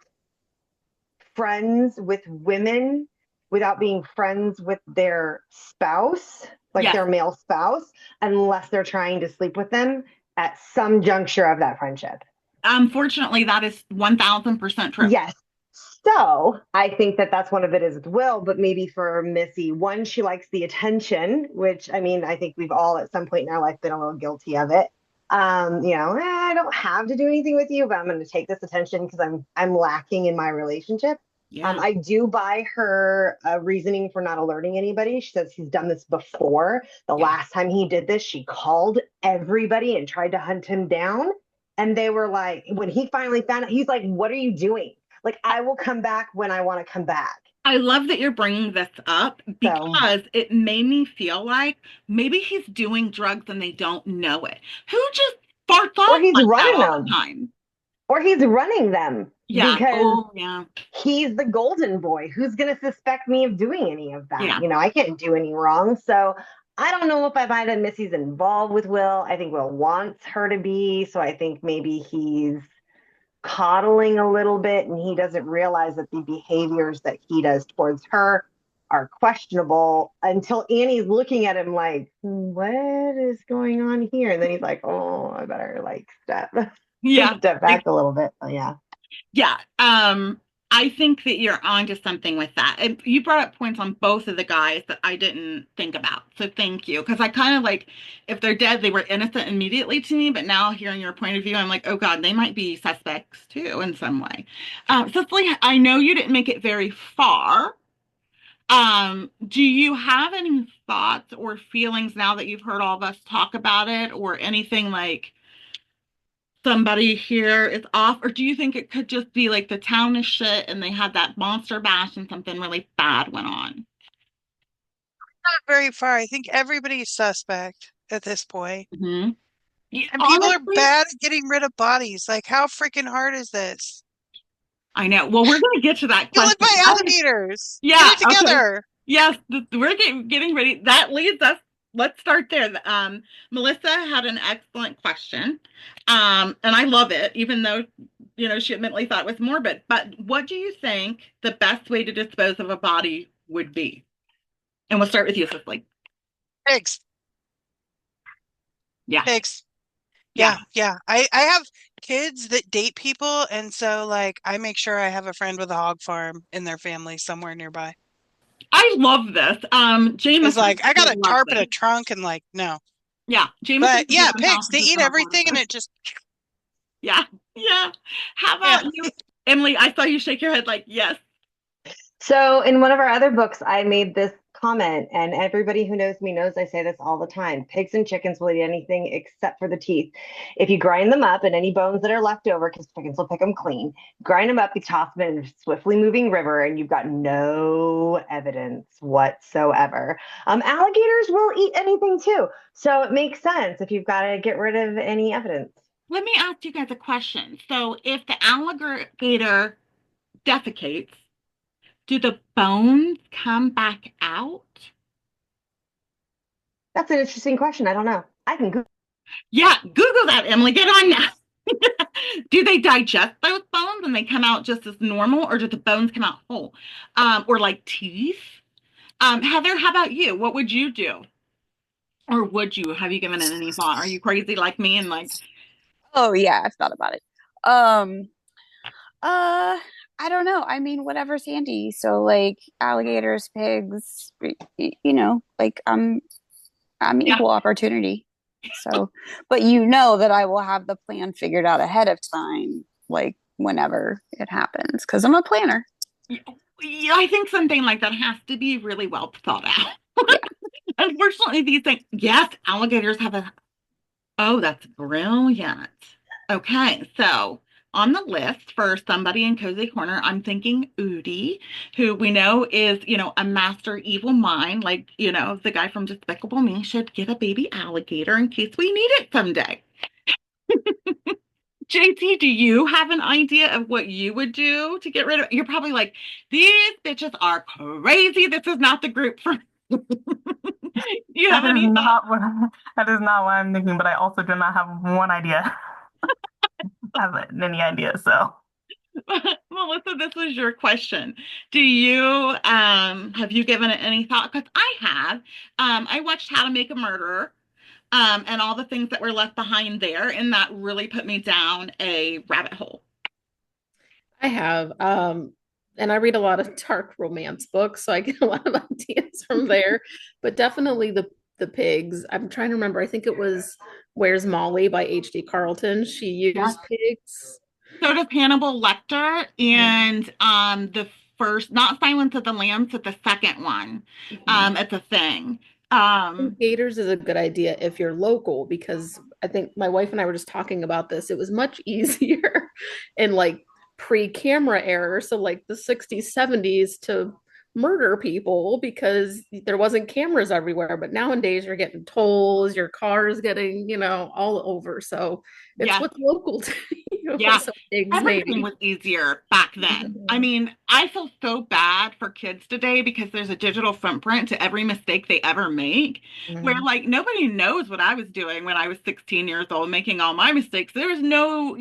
friends with women without being friends with their spouse, like Yes. their male spouse, unless they're trying to sleep with them at some juncture of that friendship. Unfortunately, that is 1000% true. Yes. So I think that that's one of it is with Will, but maybe for Missy, one, she likes the attention, which I mean, I think we've all at some point in our life been a little guilty of it. I don't have to do anything with you, but I'm going to take this attention because I'm lacking in my relationship. Yeah. I do buy her reasoning for not alerting anybody. She says he's done this before. The Yeah. last time he did this, she called everybody and tried to hunt him down. And they were like, when he finally found out, he's like, "What are you doing? Like, I will come back when I want to come back." I love that you're bringing this up So, because it made me feel like maybe he's doing drugs and they don't know it. Who just farts or off he's like that running all the them, time? or he's running them Yeah. because Oh, yeah. he's the golden boy. Who's going to suspect me of doing any of that? Yeah. I can't do any wrong. So, I don't know if I buy that Missy's involved with Will. I think Will wants her to be. So, I think maybe he's coddling a little bit and he doesn't realize that the behaviors that he does towards her are questionable until Annie's looking at him like, what is going on here? And then he's like, oh, I better like Yeah. step back a little bit. So, yeah. Yeah. I think that you're onto something with that. And you brought up points on both of the guys that I didn't think about. So thank you. Because I kind of like, if they're dead, they were innocent immediately to me. But now hearing your point of view, I'm like, oh God, they might be suspects too in some way. Cicely, I know you didn't make it very far. Do you have any thoughts or feelings now that you've heard all of us talk about it or anything like somebody here is off, or do you think it could just be like the town is shit and they had that monster bash and something really bad went on? Not very far. I think everybody's suspect at this point. Hmm. And people are Honestly, bad at getting rid of bodies. Like, how freaking hard is this? I know. Well, we're going to get to that You live question. by alligators. Get Yeah, it okay. together. Yes, we're getting ready. That leads us. Let's start there. Melissa had an excellent question. And I love it, even though, she admittedly thought it was morbid. But what do you think the best way to dispose of a body would be? And we'll start with you, Cicely. Pigs. Yeah, Pigs. yeah. Yeah. I have kids that date people, and so like I make sure I have a friend with a hog farm in their family somewhere nearby. I love this. It's Jameson like I got would a love tarp and a this. trunk and like no. Yeah, Jameson But would be yeah, on top pigs, of they this eat and a part of everything and this. it just Yeah, yeah. How yeah. about you, Emily? I saw you shake your head like yes. So in one of our other books, I made this comment, and everybody who knows me knows I say this all the time. Pigs and chickens will eat anything except for the teeth. If you grind them up and any bones that are left over, because chickens will pick them clean, grind them up, you toss them in a swiftly moving river, and you've got no evidence whatsoever. Alligators will eat anything too. So it makes sense if you've got to get rid of any evidence. Let me ask you guys a question. So, if the alligator defecates, do the bones come back out? That's an interesting question. I don't know. I can Google. Yeah, Google that, Emily. Get on now. Do they digest those bones and they come out just as normal, or do the bones come out whole? Or like teeth? Heather, how about you? What would you do? Or would you? Have you given it any thought? Are you crazy like me and like, Oh yeah, I've thought about it. Um, uh, I don't know. I mean, whatever's handy. So like alligators, pigs, like I'm yeah, equal opportunity. So, but you know that I will have the plan figured out ahead of time, like whenever it happens, because I'm a planner. yeah, I think something like that has to be really well thought out. Yeah. Unfortunately, these things, yes, alligators have a, oh, that's brilliant. Okay, so on the list for somebody in Cozy Corner. I'm thinking Udi, who we know is, a master evil mind, like, the guy from Despicable Me should get a baby alligator in case we need it someday. JT, do you have an idea of what you would do to get rid of it? You're probably like, these bitches are crazy. This is not the group for. Do you have That is any thoughts? not what that is not what I'm thinking, but I also do not have one idea. Have any idea, so Melissa, this is your question. Do you have you given it any thought? Because I have. I watched How to Make a Murderer, and all the things that were left behind there, and that really put me down a rabbit hole. I have. And I read a lot of dark romance books, so I get a lot of ideas from there. But definitely the pigs. I'm trying to remember. I think it was Where's Molly by H.D. Carlton. She Yes. used pigs. So does Hannibal Lecter, and the first, not Silence of the Lambs, but the second one. It's a thing. Gators is a good idea if you're local, because I think my wife and I were just talking about this. It was much easier in like pre-camera era, so like the 60s, 70s, to murder people because there wasn't cameras everywhere. But nowadays you're getting tolls, your car is getting, all over. So it's Yes. what's local to you. Yeah, So pigs, everything maybe. was easier back then. I mean, I feel so bad for kids today because there's a digital footprint to every mistake they ever make, where Mhm. like nobody knows what I was doing when I was 16 years old, making all my mistakes. There was no,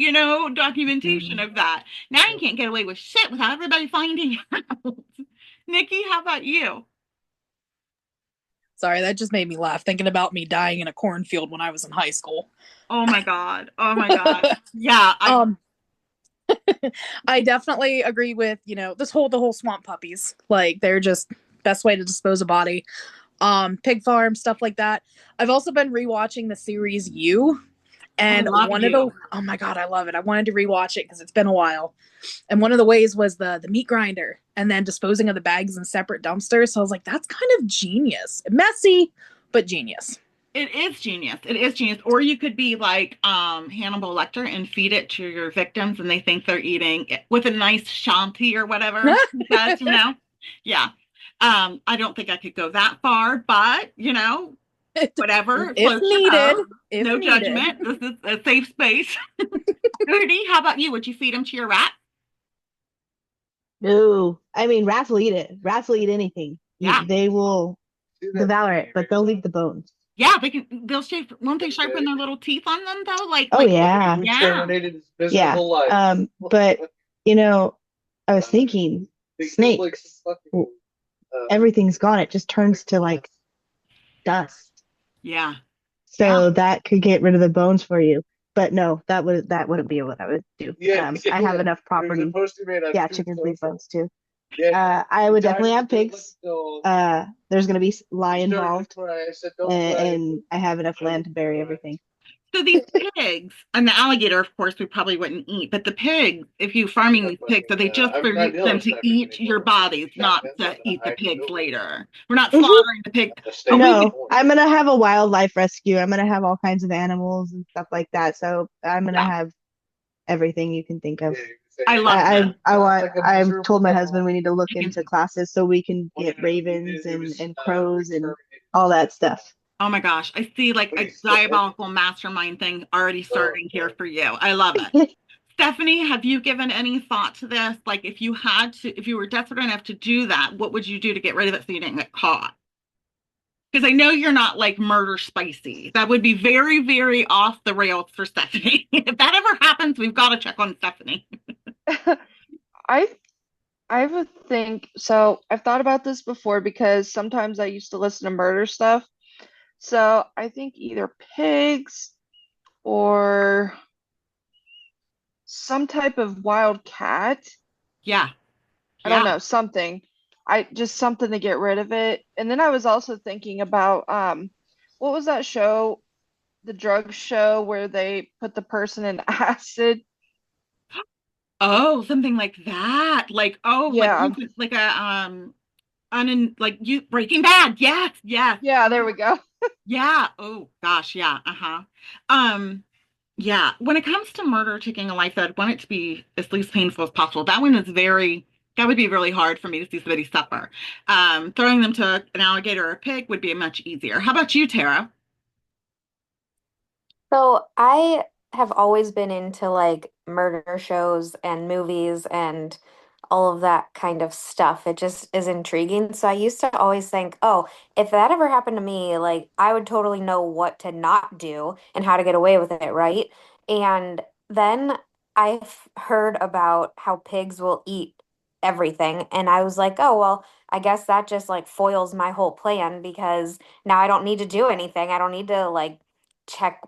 documentation of that. Now you can't get away with shit without everybody finding out. Nikki, how about you? Sorry, that just made me laugh thinking about me dying in a cornfield when I was in high school. Oh my God. Oh my God. Yeah, um, I definitely agree with, the whole swamp puppies. Like they're just best way to dispose of body. Pig farm, stuff like that. I've also been rewatching the series You, I and love you. oh my God, I love it. I wanted to rewatch it because it's been a while. And one of the ways was the meat grinder and then disposing of the bags in separate dumpsters. So I was like, that's kind of genius. Messy, but genius. It is genius. It is genius. Or you could be like Hannibal Lecter and feed it to your victims and they think they're eating it with a nice Shanti or whatever he says. Yeah. I don't think I could go that far, but whatever If floats your needed. boat. If No needed. judgment. This is a safe space. Rudy, how about you? Would you feed them to your rat? No, I mean rats will eat it. Rats will eat anything. Yeah. They will devour it, but they'll leave the bones. Yeah, they'll shape, won't they sharpen their little teeth on them though? Oh yeah. Yeah. Yeah. But I was thinking snakes. Everything's gone. It just turns to like dust. Yeah. So that could get rid of the bones for you. But no, that wouldn't be what I would do. I have enough property. Yeah, chickens leave bones too. I would definitely have pigs. There's gonna be lye involved, and I have enough land to bury everything. So these pigs and the alligator, of course, we probably wouldn't eat, but the pigs, if you farming these pigs, so they just for them to eat your bodies, not to eat the pigs later. We're not slaughtering the pig. Oh, No, I'm gonna have a wildlife rescue. I'm gonna have all kinds of animals and stuff like that. So I'm gonna have everything you can think of. I love that. I've told my husband we need to look into classes so we can get ravens and crows and all that stuff. Oh my gosh, I see like a diabolical mastermind thing already starting here for you. I love it. Stephanie, have you given any thought to this? Like if you were desperate enough to do that, what would you do to get rid of it so you didn't get caught? Because I know you're not like murder spicy. That would be very, very off the rails for Stephanie. If that ever happens, we've got to check on Stephanie. I I would think so. I've thought about this before because sometimes I used to listen to murder stuff. So I think either pigs or some type of wild cat. Yeah. I don't Yeah. know, something. I just something to get rid of it. And then I was also thinking about what was that show, the drug show where they put the person in acid? Oh, something like that. Like, oh, Yeah. like a like you Breaking Bad. Yes, yes. Yeah, there we go. Yeah. Oh gosh, yeah. Uh-huh. Um, Yeah, when it comes to murder, taking a life, I'd want it to be as least painful as possible. That one is that would be really hard for me to see somebody suffer. Throwing them to an alligator or a pig would be much easier. How about you, Tara? So I have always been into like murder shows and movies and all of that kind of stuff. It just is intriguing. So I used to always think, oh, if that ever happened to me, like I would totally know what to not do and how to get away with it, right? And then I've heard about how pigs will eat everything. And I was like, oh, well, I guess that just like foils my whole plan because now I don't need to do anything. I don't need to like check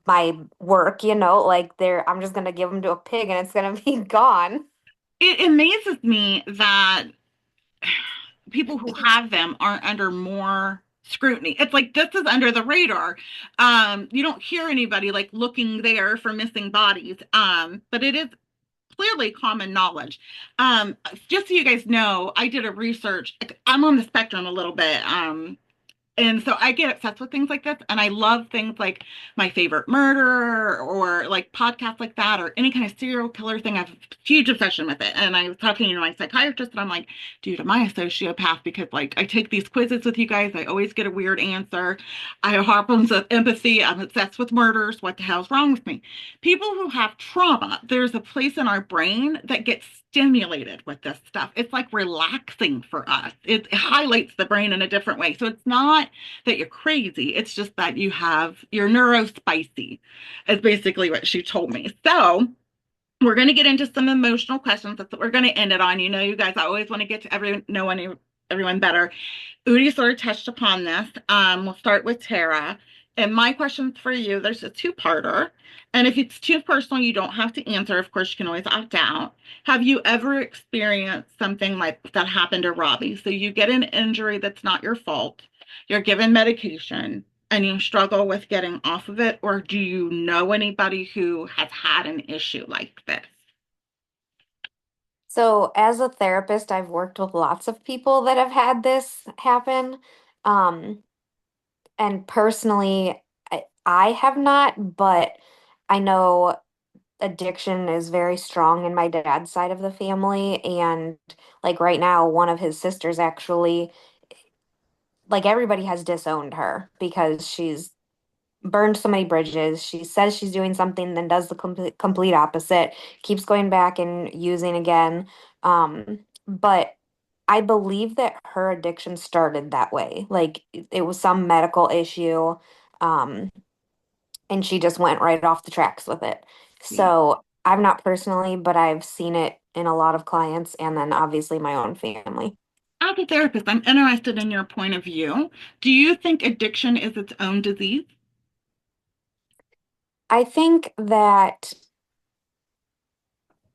my work, like I'm just gonna give them to a pig and it's gonna be gone. It amazes me that people who have them aren't under more scrutiny. It's like this is under the radar. You don't hear anybody like looking there for missing bodies. But it is clearly common knowledge. Just so you guys know, I did a research. I'm on the spectrum a little bit. And so I get obsessed with things like this, and I love things like My Favorite Murder or like podcasts like that or any kind of serial killer thing. I have a huge obsession with it. And I was talking to my psychiatrist, and I'm like, dude, am I a sociopath? Because like I take these quizzes with you guys, I always get a weird answer. I have problems with empathy. I'm obsessed with murders. What the hell's wrong with me? People who have trauma, there's a place in our brain that gets stimulated with this stuff. It's like relaxing for us. It highlights the brain in a different way. So it's not that you're crazy. It's just that you're neurospicy, is basically what she told me. So we're going to get into some emotional questions. That's what we're going to end it on. You know, you guys, I always want to get to everyone better. Udi sort of touched upon this. We'll start with Tara. And my questions for you, there's a two-parter. And if it's too personal, you don't have to answer. Of course, you can always opt out. Have you ever experienced something like that happened to Robbie? So you get an injury that's not your fault, you're given medication, and you struggle with getting off of it, or do you know anybody who has had an issue like this? So as a therapist, I've worked with lots of people that have had this happen. Um, and personally, I have not, but I know addiction is very strong in my dad's side of the family. And like right now, one of his sisters actually, like everybody has disowned her because she's burned so many bridges. She says she's doing something, then does the complete opposite, keeps going back and using again. But I believe that her addiction started that way. Like it was some medical issue. Um, and she just went right off the tracks with it. Yeah. So I've not personally, but I've seen it in a lot of clients and then obviously my own family. As a therapist, I'm interested in your point of view. Do you think addiction is its own disease? I think that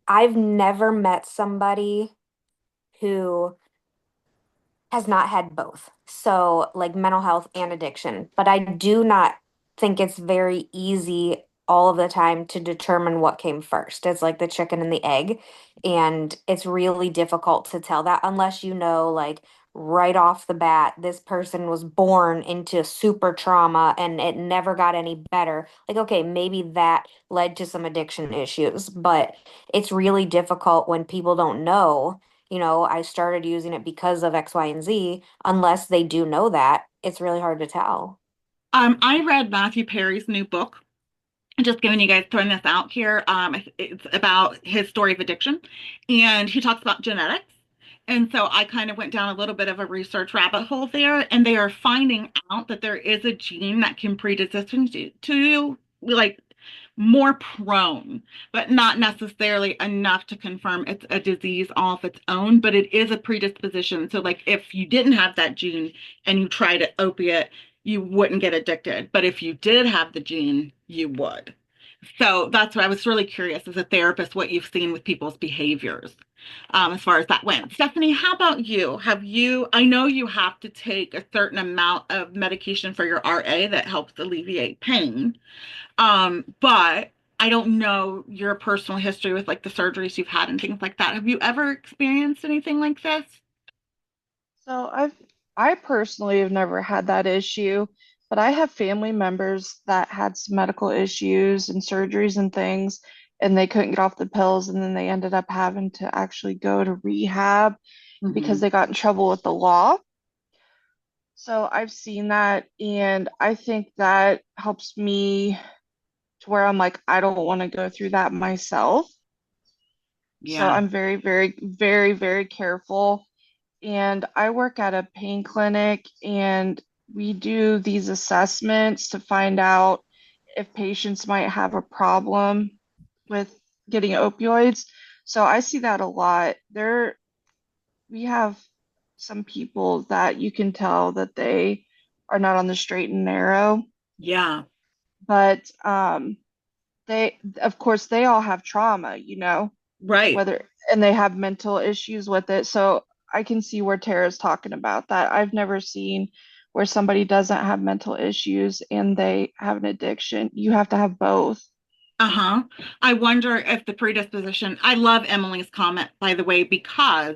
I've never met somebody who has not had both. So, like mental health and addiction. But I do not think it's very easy all of the time to determine what came first. It's like the chicken and the egg. And it's really difficult to tell that unless you know, like, right off the bat, this person was born into super trauma and it never got any better. Like, okay, maybe that led to some addiction issues, but it's really difficult when people don't know, I started using it because of X, Y, and Z. Unless they do know that, it's really hard to tell. I read Matthew Perry's new book. Just giving you guys throwing this out here. It's about his story of addiction, and he talks about genetics. And so I kind of went down a little bit of a research rabbit hole there, and they are finding out that there is a gene that can predispose to like more prone, but not necessarily enough to confirm it's a disease all of its own, but it is a predisposition. So, like, if you didn't have that gene and you tried an opiate, you wouldn't get addicted. But if you did have the gene, you would. So that's what I was really curious as a therapist, what you've seen with people's behaviors as far as that went. Stephanie, how about you? I know you have to take a certain amount of medication for your RA that helps alleviate pain. But I don't know your personal history with like the surgeries you've had and things like that. Have you ever experienced anything like this? So I personally have never had that issue. but I have family members that had some medical issues and surgeries and things, and they couldn't get off the pills, and then they ended up having to actually go to rehab because Mhm. they got in trouble with the law. So I've seen that, and I think that helps me to where I'm like, I don't want to go through that myself. So Yeah. I'm very, very, very, very careful. And I work at a pain clinic, and we do these assessments to find out if patients might have a problem with getting opioids. So I see that a lot. We have some people that you can tell that they are not on the straight and narrow, Yeah. but of course, they all have trauma, Right. whether, and they have mental issues with it. So I can see where Tara's talking about that. I've never seen where somebody doesn't have mental issues and they have an addiction. You have to have both. Uh-huh. I wonder if the predisposition, I love Emily's comment, by the way, because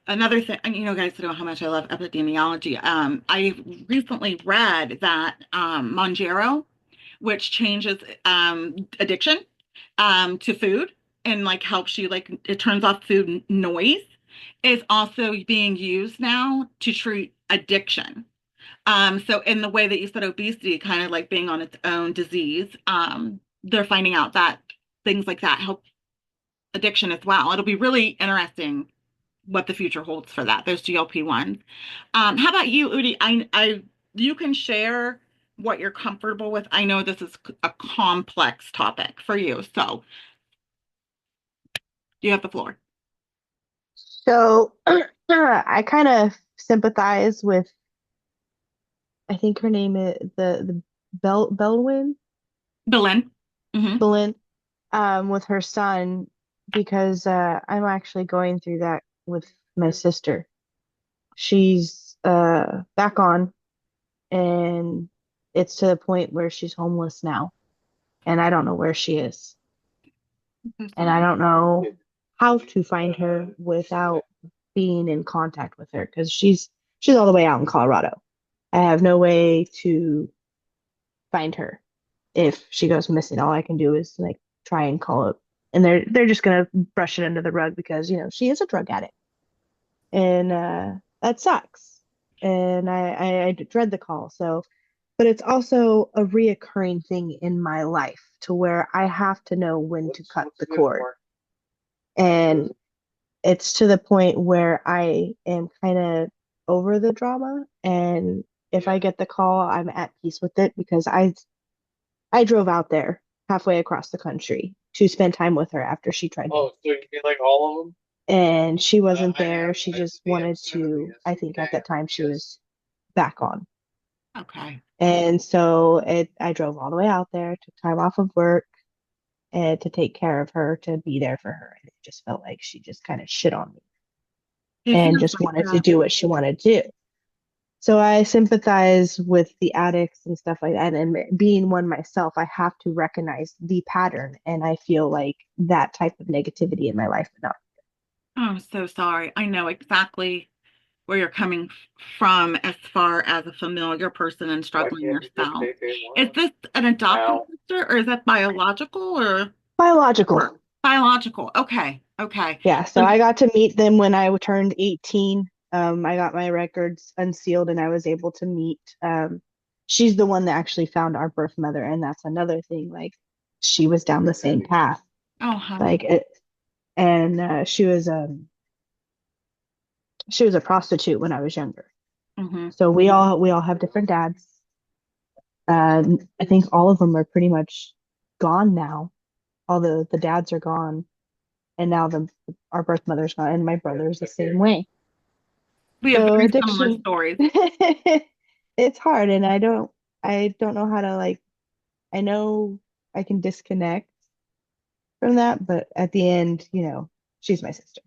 another thing, and guys know how much I love epidemiology. I recently read that Monjero, which changes addiction to food and like helps you, like it turns off food noise, is also being used now to treat addiction. So in the way that you said obesity kind of like being on its own disease, they're finding out that things like that help addiction as well. It'll be really interesting what the future holds for that, those GLP-1s. How about you, Udi? You can share what you're comfortable with. I know this is a complex topic for you, so you have the floor. So I kind of sympathize with, I think her name is the Belwyn, Belen. Hmm. Belen, with her son because I'm actually going through that with my sister. She's back on, and it's to the point where she's homeless now, and I don't know where she is, and I don't know how to find her without being in contact with her because she's all the way out in Colorado. I have no way to find her if she goes missing. All I can do is like try and call up, and they're just gonna brush it under the rug because she is a drug addict, and that sucks. And I dread the call. So, but it's also a reoccurring thing in my life to where I have to know when to cut the cord, and it's to the point where I am kind of over the drama, and if I get the call, I'm at peace with it because I drove out there halfway across the country to spend time with her after she tried to. Oh, so you mean like all of them? And she wasn't there. She just wanted to, I think at that time she was back on. Okay. And so I drove all the way out there, took time off of work and to take care of her, to be there for her. And it just felt like she just kind of shit on me It and feels just like wanted to that. do what she wanted to do. So I sympathize with the addicts and stuff like that. And being one myself, I have to recognize the pattern. And I feel like that type of negativity in my life enough. Oh, I'm so sorry. I know exactly where you're coming from as far as a familiar person and struggling yourself. Is this an adopted sister or is that biological or Biological. biological? Okay. Okay. Yeah. So So, I got to meet them when I turned 18. I got my records unsealed and I was able to meet. She's the one that actually found our birth mother. And that's another thing. Like she was down the same path. oh, honey. Like it, and she was a prostitute when I was younger. Hmm. So we all have different dads. I think all of them are pretty much gone now. All the dads are gone, and now the our birth mother's gone, and my brother's the same way. We have So very similar addiction, stories. it's hard, and I don't know how to like. I know I can disconnect from that, but at the end, she's my sister.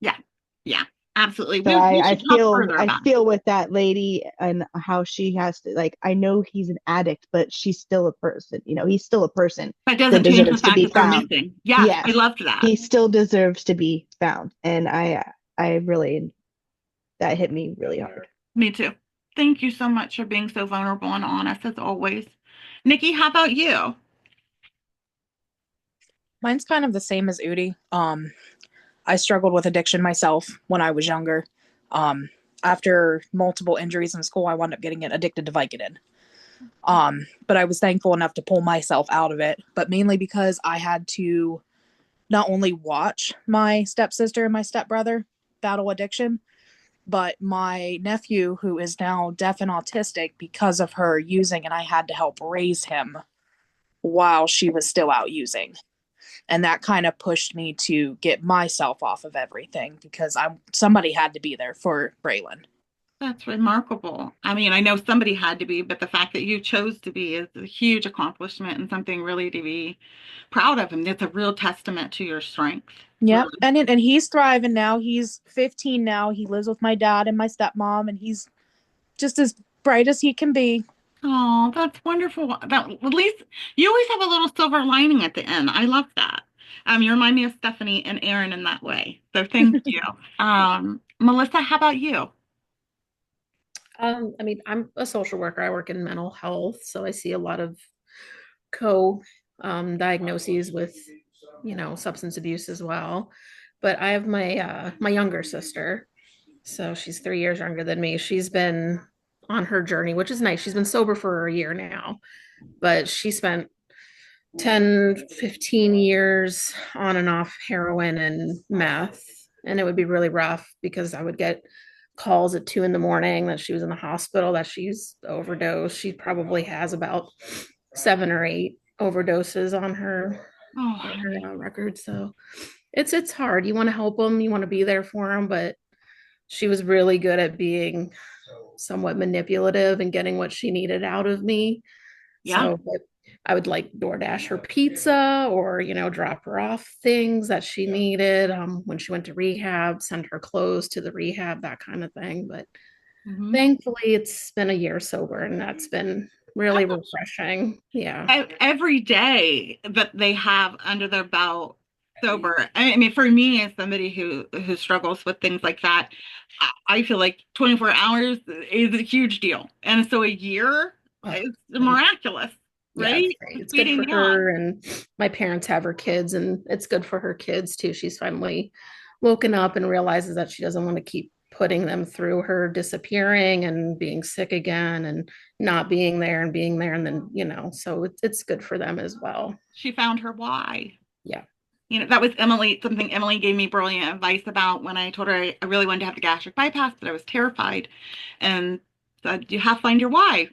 Yeah. Yeah. Absolutely. So We I should talk feel further I about it. feel with that lady and how she has to like I know he's an addict, but she's still a person. He's still a person That that doesn't change the deserves to fact be that they're found. missing. Yes, I Yes, loved that. he still deserves to be found. And I really that hit me really hard. Me too. Thank you so much for being so vulnerable and honest as always. Nikki, how about you? Mine's kind of the same as Udi. I struggled with addiction myself when I was younger. Um, After multiple injuries in school, I wound up getting addicted to Vicodin. But I was thankful enough to pull myself out of it, but mainly because I had to not only watch my stepsister and my stepbrother battle addiction, but my nephew, who is now deaf and autistic because of her using, and I had to help raise him while she was still out using. And that kind of pushed me to get myself off of everything because somebody had to be there for Braylon. That's remarkable. I mean, I know somebody had to be, but the fact that you chose to be is a huge accomplishment and something really to be proud of. And it's a real testament to your strength, Yep. really. And he's thriving now. He's 15 now. He lives with my dad and my stepmom, and he's just as bright as he can be. Oh, that's wonderful. That at least you always have a little silver lining at the end. I love that. You remind me of Stephanie and Aaron in that way. So thank you. Melissa, how about you? I mean, I'm a social worker. I work in mental health, so I see a lot of co diagnoses with, substance abuse as well. But I have my younger sister, so she's 3 years younger than me. She's been on her journey, which is nice. She's been sober for a year now, but she spent 10, 15 years on and off heroin and meth. And it would be really rough because I would get calls at 2 in the morning that she was in the hospital, that she's overdosed. She probably has about 7 or 8 overdoses Oh, on her honey. record. So it's hard. You want to help them, you want to be there for them, but she was really good at being somewhat manipulative and getting what she needed out of me. Yeah. So but I would like DoorDash her pizza or, drop her off things that she needed when she went to rehab, send her clothes to the rehab, that kind of thing. But Mhm. thankfully, it's been a year sober and that's been really refreshing. Yeah. Every day that they have under their belt sober. I mean, for me, as somebody who struggles with things like that, I feel like 24 hours is a huge deal. And so a year Oh, is and miraculous, yeah, it's right? great. It's good Speeding for young. her. And my parents have her kids, and it's good for her kids too. She's finally woken up and realizes that she doesn't want to keep putting them through her disappearing and being sick again and not being there and being there. And then, so it's good for them as well. She found her why. Yeah. That was Emily, something Emily gave me brilliant advice about when I told her I really wanted to have the gastric bypass, but I was terrified. And said, you have to find your why.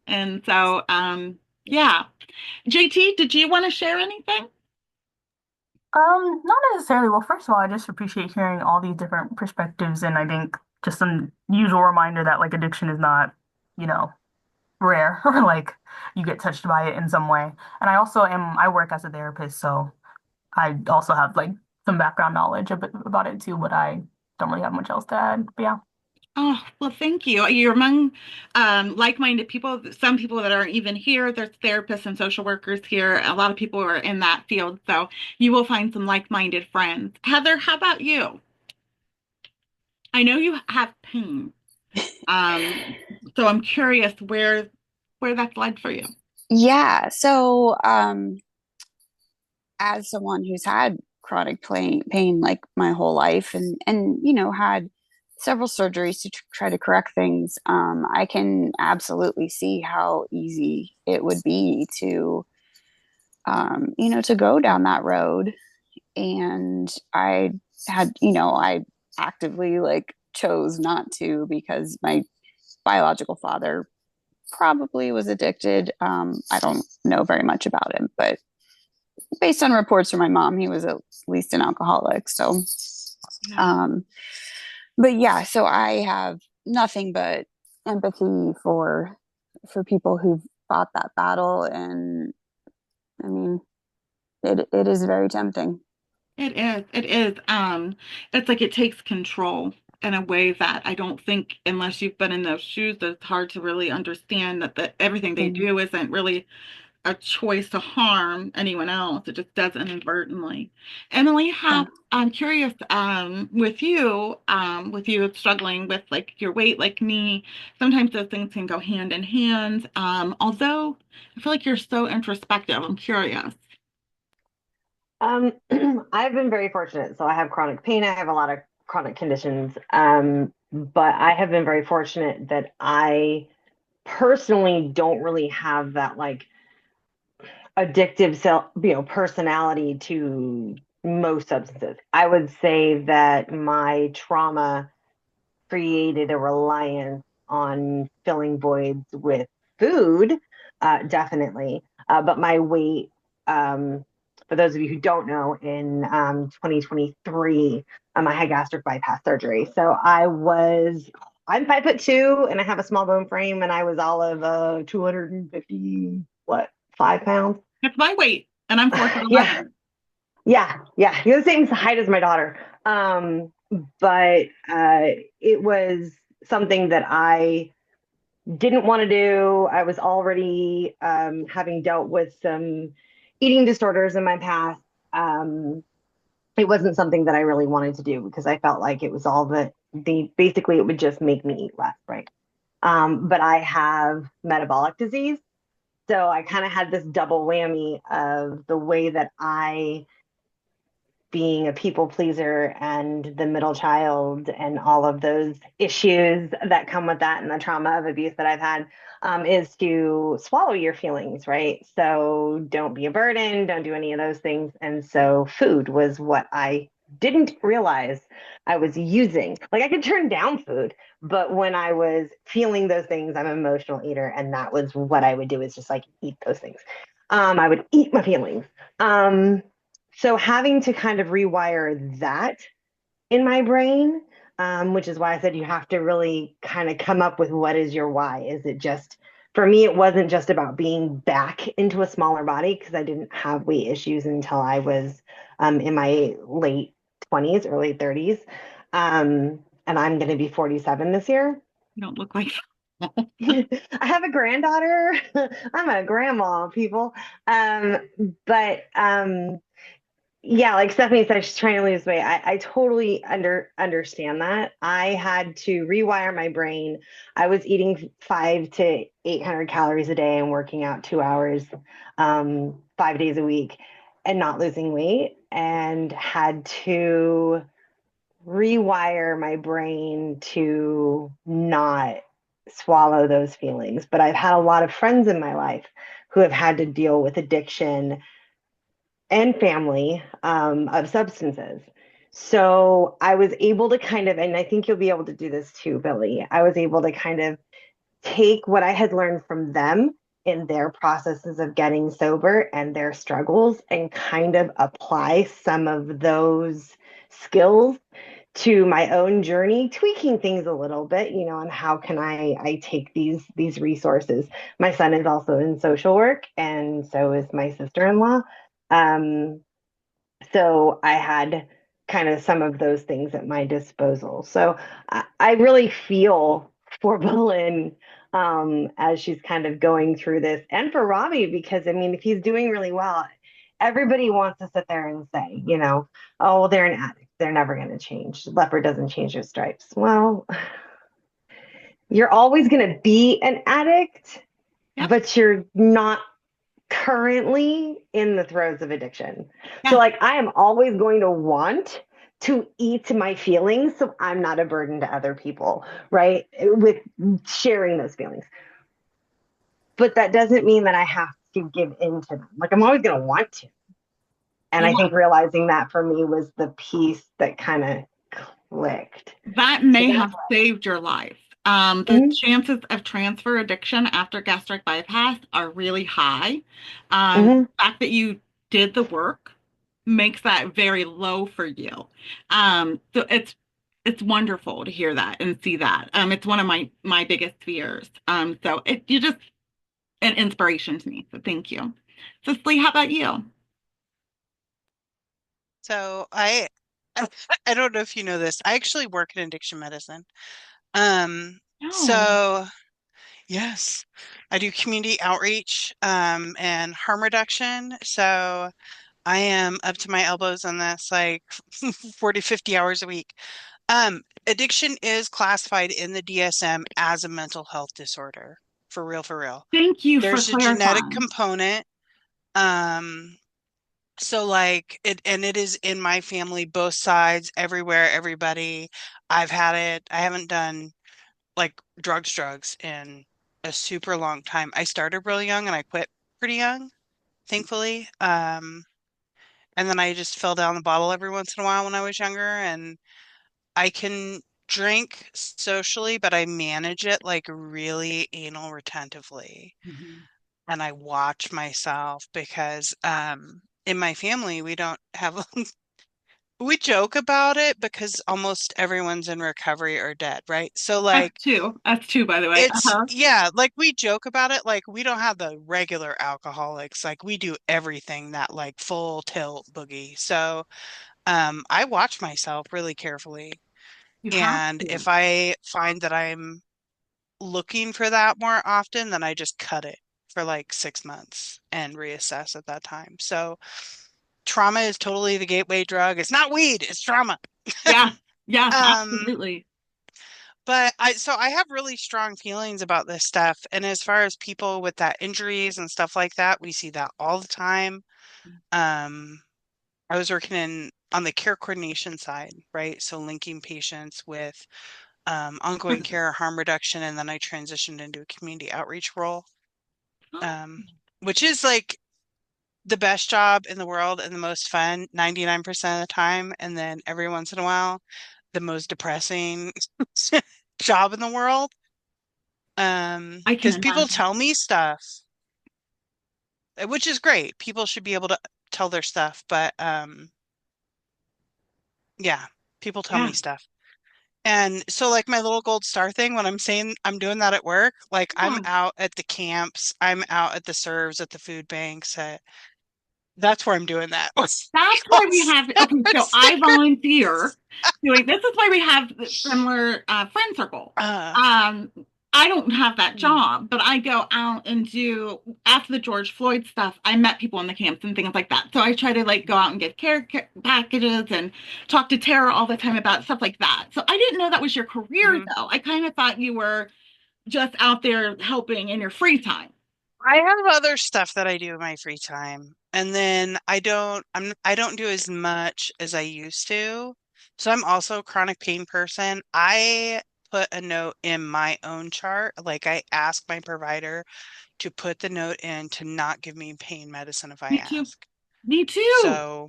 And so, yeah. JT, did you want to share anything? Not necessarily. Well, first of all, I just appreciate hearing all these different perspectives, and I think just an usual reminder that like addiction is not, you know, rare or like you get touched by it in some way. And I work as a therapist, so I also have like some background knowledge about it too, but I don't really have much else to add. But yeah. Oh, well, thank you. You're among like-minded people, some people that aren't even here. There's therapists and social workers here. A lot of people are in that field. So you will find some like-minded friends. Heather, how about you? I know you have pain. Um, so I'm curious where that's led for you. Yeah. So, as someone who's had chronic pain like my whole life and had several surgeries to try to correct things, I can absolutely see how easy it would be to to go down that road. And I actively like chose not to because my biological father probably was addicted. I don't know very much about him, but based on reports from my mom, he was at least an alcoholic. So, Yeah. um, but yeah, so I have nothing but empathy for people who've fought that battle, and I mean, it is very tempting. It is. It is. It's like it takes control in a way that I don't think, unless you've been in those shoes, it's hard to really understand that everything they Mm. do isn't really a choice to harm anyone else. It just does inadvertently. Emily, Yeah. I'm curious, with you struggling with like your weight, like me, sometimes those things can go hand in hand. Although I feel like you're so introspective, I'm curious. Um, I've been very fortunate. So I have chronic pain. I have a lot of chronic conditions. But I have been very fortunate that I personally don't really have that like addictive personality to most substances. I would say that my trauma created a reliance on filling voids with food, definitely. But my weight, um, for those of you who don't know, in 2023, I had gastric bypass surgery. So I'm 5'2" and I have a small bone frame, and I was all of 250, 5 pounds. That's my weight, and I'm 4 foot Yeah, 11. yeah. You're the same height as my daughter. But it was something that I didn't want to do. I was already having dealt with some eating disorders in my past. Um, it wasn't something that I really wanted to do because I felt like it was all that the basically it would just make me eat less, right? But I have metabolic disease. So I kind of had this double whammy of the way that I being a people pleaser and the middle child and all of those issues that come with that and the trauma of abuse that I've had, is to swallow your feelings, right? So don't be a burden, don't do any of those things. And so food was what I didn't realize I was using. Like I could turn down food, but when I was feeling those things, I'm an emotional eater. And that was what I would do is just like eat those things. I would eat my feelings. Um, so having to kind of rewire that in my brain, which is why I said you have to really kind of come up with what is your why. Is it just, for me, it wasn't just about being back into a smaller body because I didn't have weight issues until I was in my late 20s, early 30s. And I'm going to be 47 this year. You don't look like I have a granddaughter. I'm a grandma, people. Um, but yeah, like Stephanie said, she's trying to lose weight. I totally understand that. I had to rewire my brain. I was eating 5 to 800 calories a day and working out 2 hours, 5 days a week, and not losing weight, and had to rewire my brain to not swallow those feelings. But I've had a lot of friends in my life who have had to deal with addiction and family, of substances. So I was able to kind of, and I think you'll be able to do this too, Billy. I was able to kind of take what I had learned from them in their processes of getting sober and their struggles and kind of apply some of those skills to my own journey, tweaking things a little bit, on how can I take these resources. My son is also in social work, and so is my sister-in-law. Um, so I had kind of some of those things at my disposal. So I really feel for Bolin, as she's kind of going through this, and for Robbie, because I mean, if he's doing really well, everybody wants to sit there and say, oh, well, they're an addict. They're never going to change. Leopard doesn't change his stripes. Well, you're always going to be an addict, Yep. but you're not currently in the throes of addiction. Yeah. So like I am always going to want to eat my feelings so I'm not a burden to other people, right? With sharing those feelings. But that doesn't mean that I have to give in to them. Like I'm always going to want to. And Yeah. I think realizing that for me was the piece that kind of clicked. That may have saved your life. The Mhm. chances of transfer addiction after gastric bypass are really high. Mhm. The fact that you did the work makes that very low for you. So it's wonderful to hear that and see that. It's one of my biggest fears. So you're just an inspiration to me. So thank you. Cicely, how about you? So I don't know if you know this. I actually work in addiction medicine. Um, No. so Yes. I do community outreach and harm reduction. So I am up to my elbows on this like 40, 50 hours a week. Addiction is classified in the DSM as a mental health disorder. For real, for real. Thank you for There's a genetic clarifying. component. Um, so like it and it is in my family, both sides, everywhere, everybody. I've had it. I haven't done like drugs in a super long time. I started really young and I quit pretty young, thankfully. And then I just fell down the bottle every once in a while when I was younger. And I can drink socially, but I manage it like really anal retentively. Mhm. And I watch myself because in my family we don't have we joke about it because almost everyone's in recovery or dead, right? So That's like two. That's two, by the way. it's yeah, like we joke about it like we don't have the regular alcoholics. Like we do everything that like full tilt boogie. So I watch myself really carefully. You have And if to. I find that I'm looking for that more often, then I just cut it for like 6 months and reassess at that time. So trauma is totally the gateway drug. It's not weed, it's trauma. Yeah. Yeah, Um, absolutely. but I have really strong feelings about this stuff. And as far as people with that injuries and stuff like that, we see that all the time. Um, I was working on the care coordination side, right? So linking patients with ongoing care, harm reduction, and then I transitioned into a community outreach role, um, which is like the best job in the world and the most fun 99% of the time. And then every once in a while, the most depressing job in the world. I can Because people imagine. tell me stuff, which is great. People should be able to tell their stuff, but yeah, people tell Yeah. me stuff. And so like my little gold star thing, when I'm saying I'm doing that at work, like I'm Yeah. out at the camps, I'm out at the serves, at the food banks, that's where I'm doing that. That's why we have, okay, so I volunteer doing, this is why we have the similar friend circle. Uh, Um, I don't have that mm, job, but I go out and do, after the George Floyd stuff, I met people in the camps and things like that. So I try to like go out and get care packages and talk to Tara all the time about stuff like that. So I didn't know that was your career mhm. though. I kind of thought you were just out there helping in your free time. I have other stuff that I do in my free time. And then I don't do as much as I used to. So I'm also a chronic pain person. I put a note in my own chart. Like I ask my provider to put the note in to not give me pain medicine if I Me too. ask. Me too. So,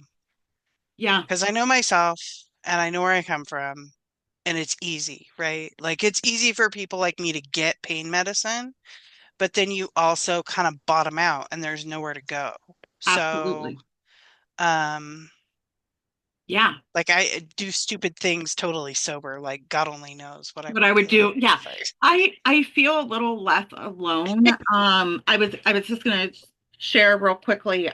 Yeah, because I know myself and I know where I come from, and it's easy, right? Like it's easy for people like me to get pain medicine, but then you also kind of bottom out and there's nowhere to go. So, absolutely. um, Yeah. like I do stupid things totally sober, like God only knows what I What would I would do do. Yeah. if I. I feel a little less alone. I was just gonna share real quickly.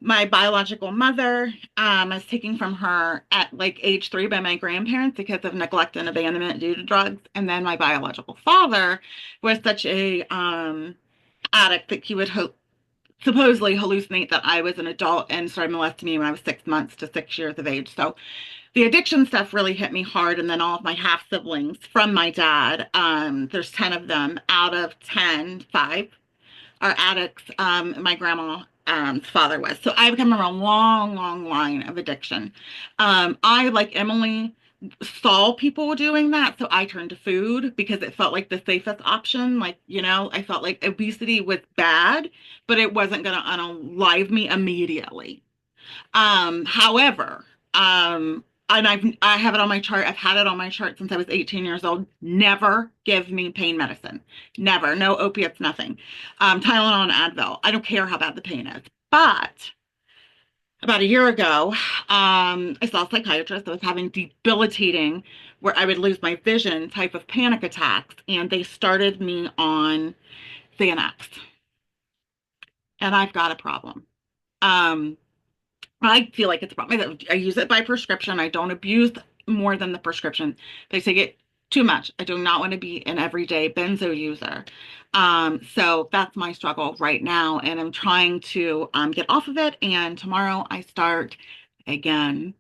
My biological mother was taken from her at like age 3 by my grandparents because of neglect and abandonment due to drugs. And then my biological father was such a addict that he would supposedly hallucinate that I was an adult and started molesting me when I was 6 months to 6 years of age. So the addiction stuff really hit me hard. And then all of my half siblings from my dad, there's 10 of them out of 10, 5 are addicts. My grandma father was. So I've come from a long, long line of addiction. I, like Emily, saw people doing that. So I turned to food because it felt like the safest option. Like, I felt like obesity was bad, but it wasn't going to unalive me immediately. However, and I have it on my chart. I've had it on my chart since I was 18 years old. Never give me pain medicine. Never. No opiates, nothing. Tylenol and Advil. I don't care how bad the pain is. But about a year ago, I saw a psychiatrist that was having debilitating, where I would lose my vision type of panic attacks, and they started me on Xanax, and I've got a problem. Um, I feel like it's a problem. I use it by prescription. I don't abuse more than the prescription. They take it Too much. I do not want to be an everyday benzo user. So that's my struggle right now, and I'm trying to get off of it. And tomorrow I start again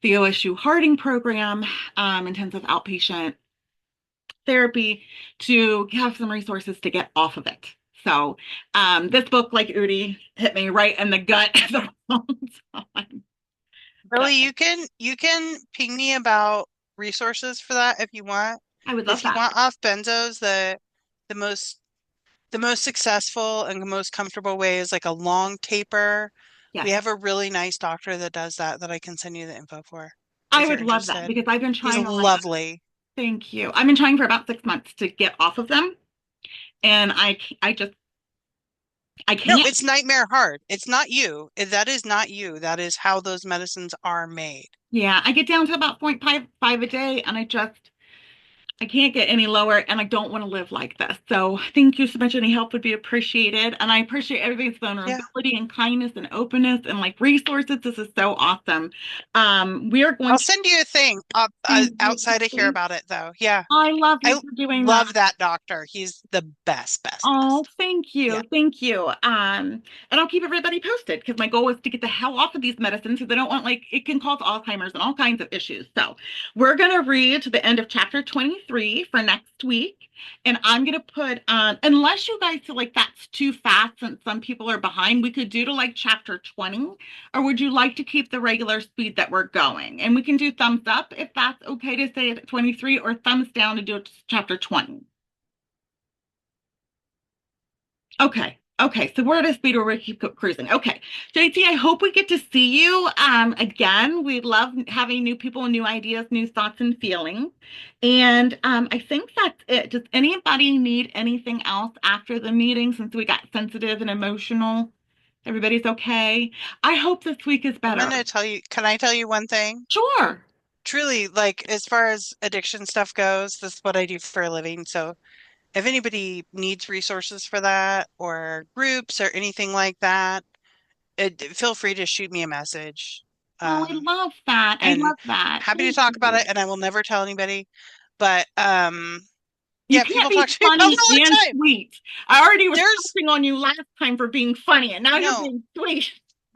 the OSU Harding program, intensive outpatient therapy, to have some resources to get off of it. So this book, like Udi, hit me right in the gut at the wrong time. Really, you can ping me about resources for that if you want. I would love If you that. want off benzos, the most the most successful and the most comfortable way is like a long taper. We Yes, have a really nice doctor that does that I can send you the info for I if you're would love that interested. because I've been He's trying on my, lovely. thank you. I've been trying for about 6 months to get off of them, and I just, I No, can't. it's nightmare hard. It's not you. That is not you. That is how those medicines are made. Yeah, I get down to about 0.55 a day, and I can't get any lower, and I don't want to live like this. So thank you so much. Any help would be appreciated. And I appreciate everybody's Yeah. vulnerability and kindness and openness and like resources. This is so awesome. We are going I'll to send you a thing thank you, outside of here please. about it though. Yeah. I love you I for doing that. love that doctor. He's the best, best, Oh, best. thank Yeah. you. Thank you. And I'll keep everybody posted because my goal is to get the hell off of these medicines because I don't want, like, it can cause Alzheimer's and all kinds of issues. So we're gonna read to the end of chapter 23 for next week. And I'm gonna put unless you guys feel like that's too fast since some people are behind, we could do to like chapter 20, or would you like to keep the regular speed that we're going? And we can do thumbs up if that's okay to say it at 23, or thumbs down to do it to chapter 20. Okay. Okay. So we're at a speed where we keep cruising. Okay. JT, I hope we get to see you again. We love having new people, new ideas, new thoughts and feelings. And I think that's it. Does anybody need anything else after the meeting since we got sensitive and emotional? Everybody's okay. I hope this week is I'm better. gonna tell you, can I tell you one thing? Sure. Truly, like as far as addiction stuff goes, this is what I do for a living. So if anybody needs resources for that or groups or anything like that, feel free to shoot me a message. Oh, I Um, love that. I and love that. happy to Thank talk about you. it, and I will never tell anybody. But You yeah, can't people talk be to me about funny it all the and time. sweet. I already was There's focusing on you last time for being funny, and now you're no, being sweet.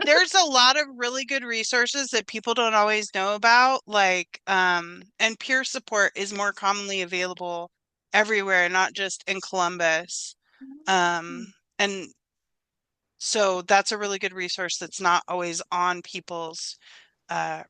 there's a lot of really good resources that people don't always know about, like and peer support is more commonly available everywhere, not just in Columbus. And so that's a really good resource that's not always on people's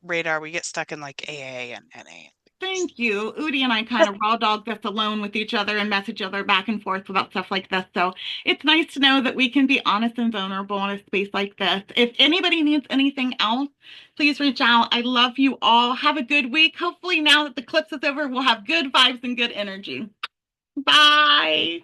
radar. We get stuck in like AA and NA. Thank you. Udi and I kind of raw dog this alone with each other and message each other back and forth about stuff like this. So it's nice to know that we can be honest and vulnerable in a space like this. If anybody needs anything else, please reach out. I love you all. Have a good week. Hopefully, now that the eclipse is over, we'll have good vibes and good energy. Bye.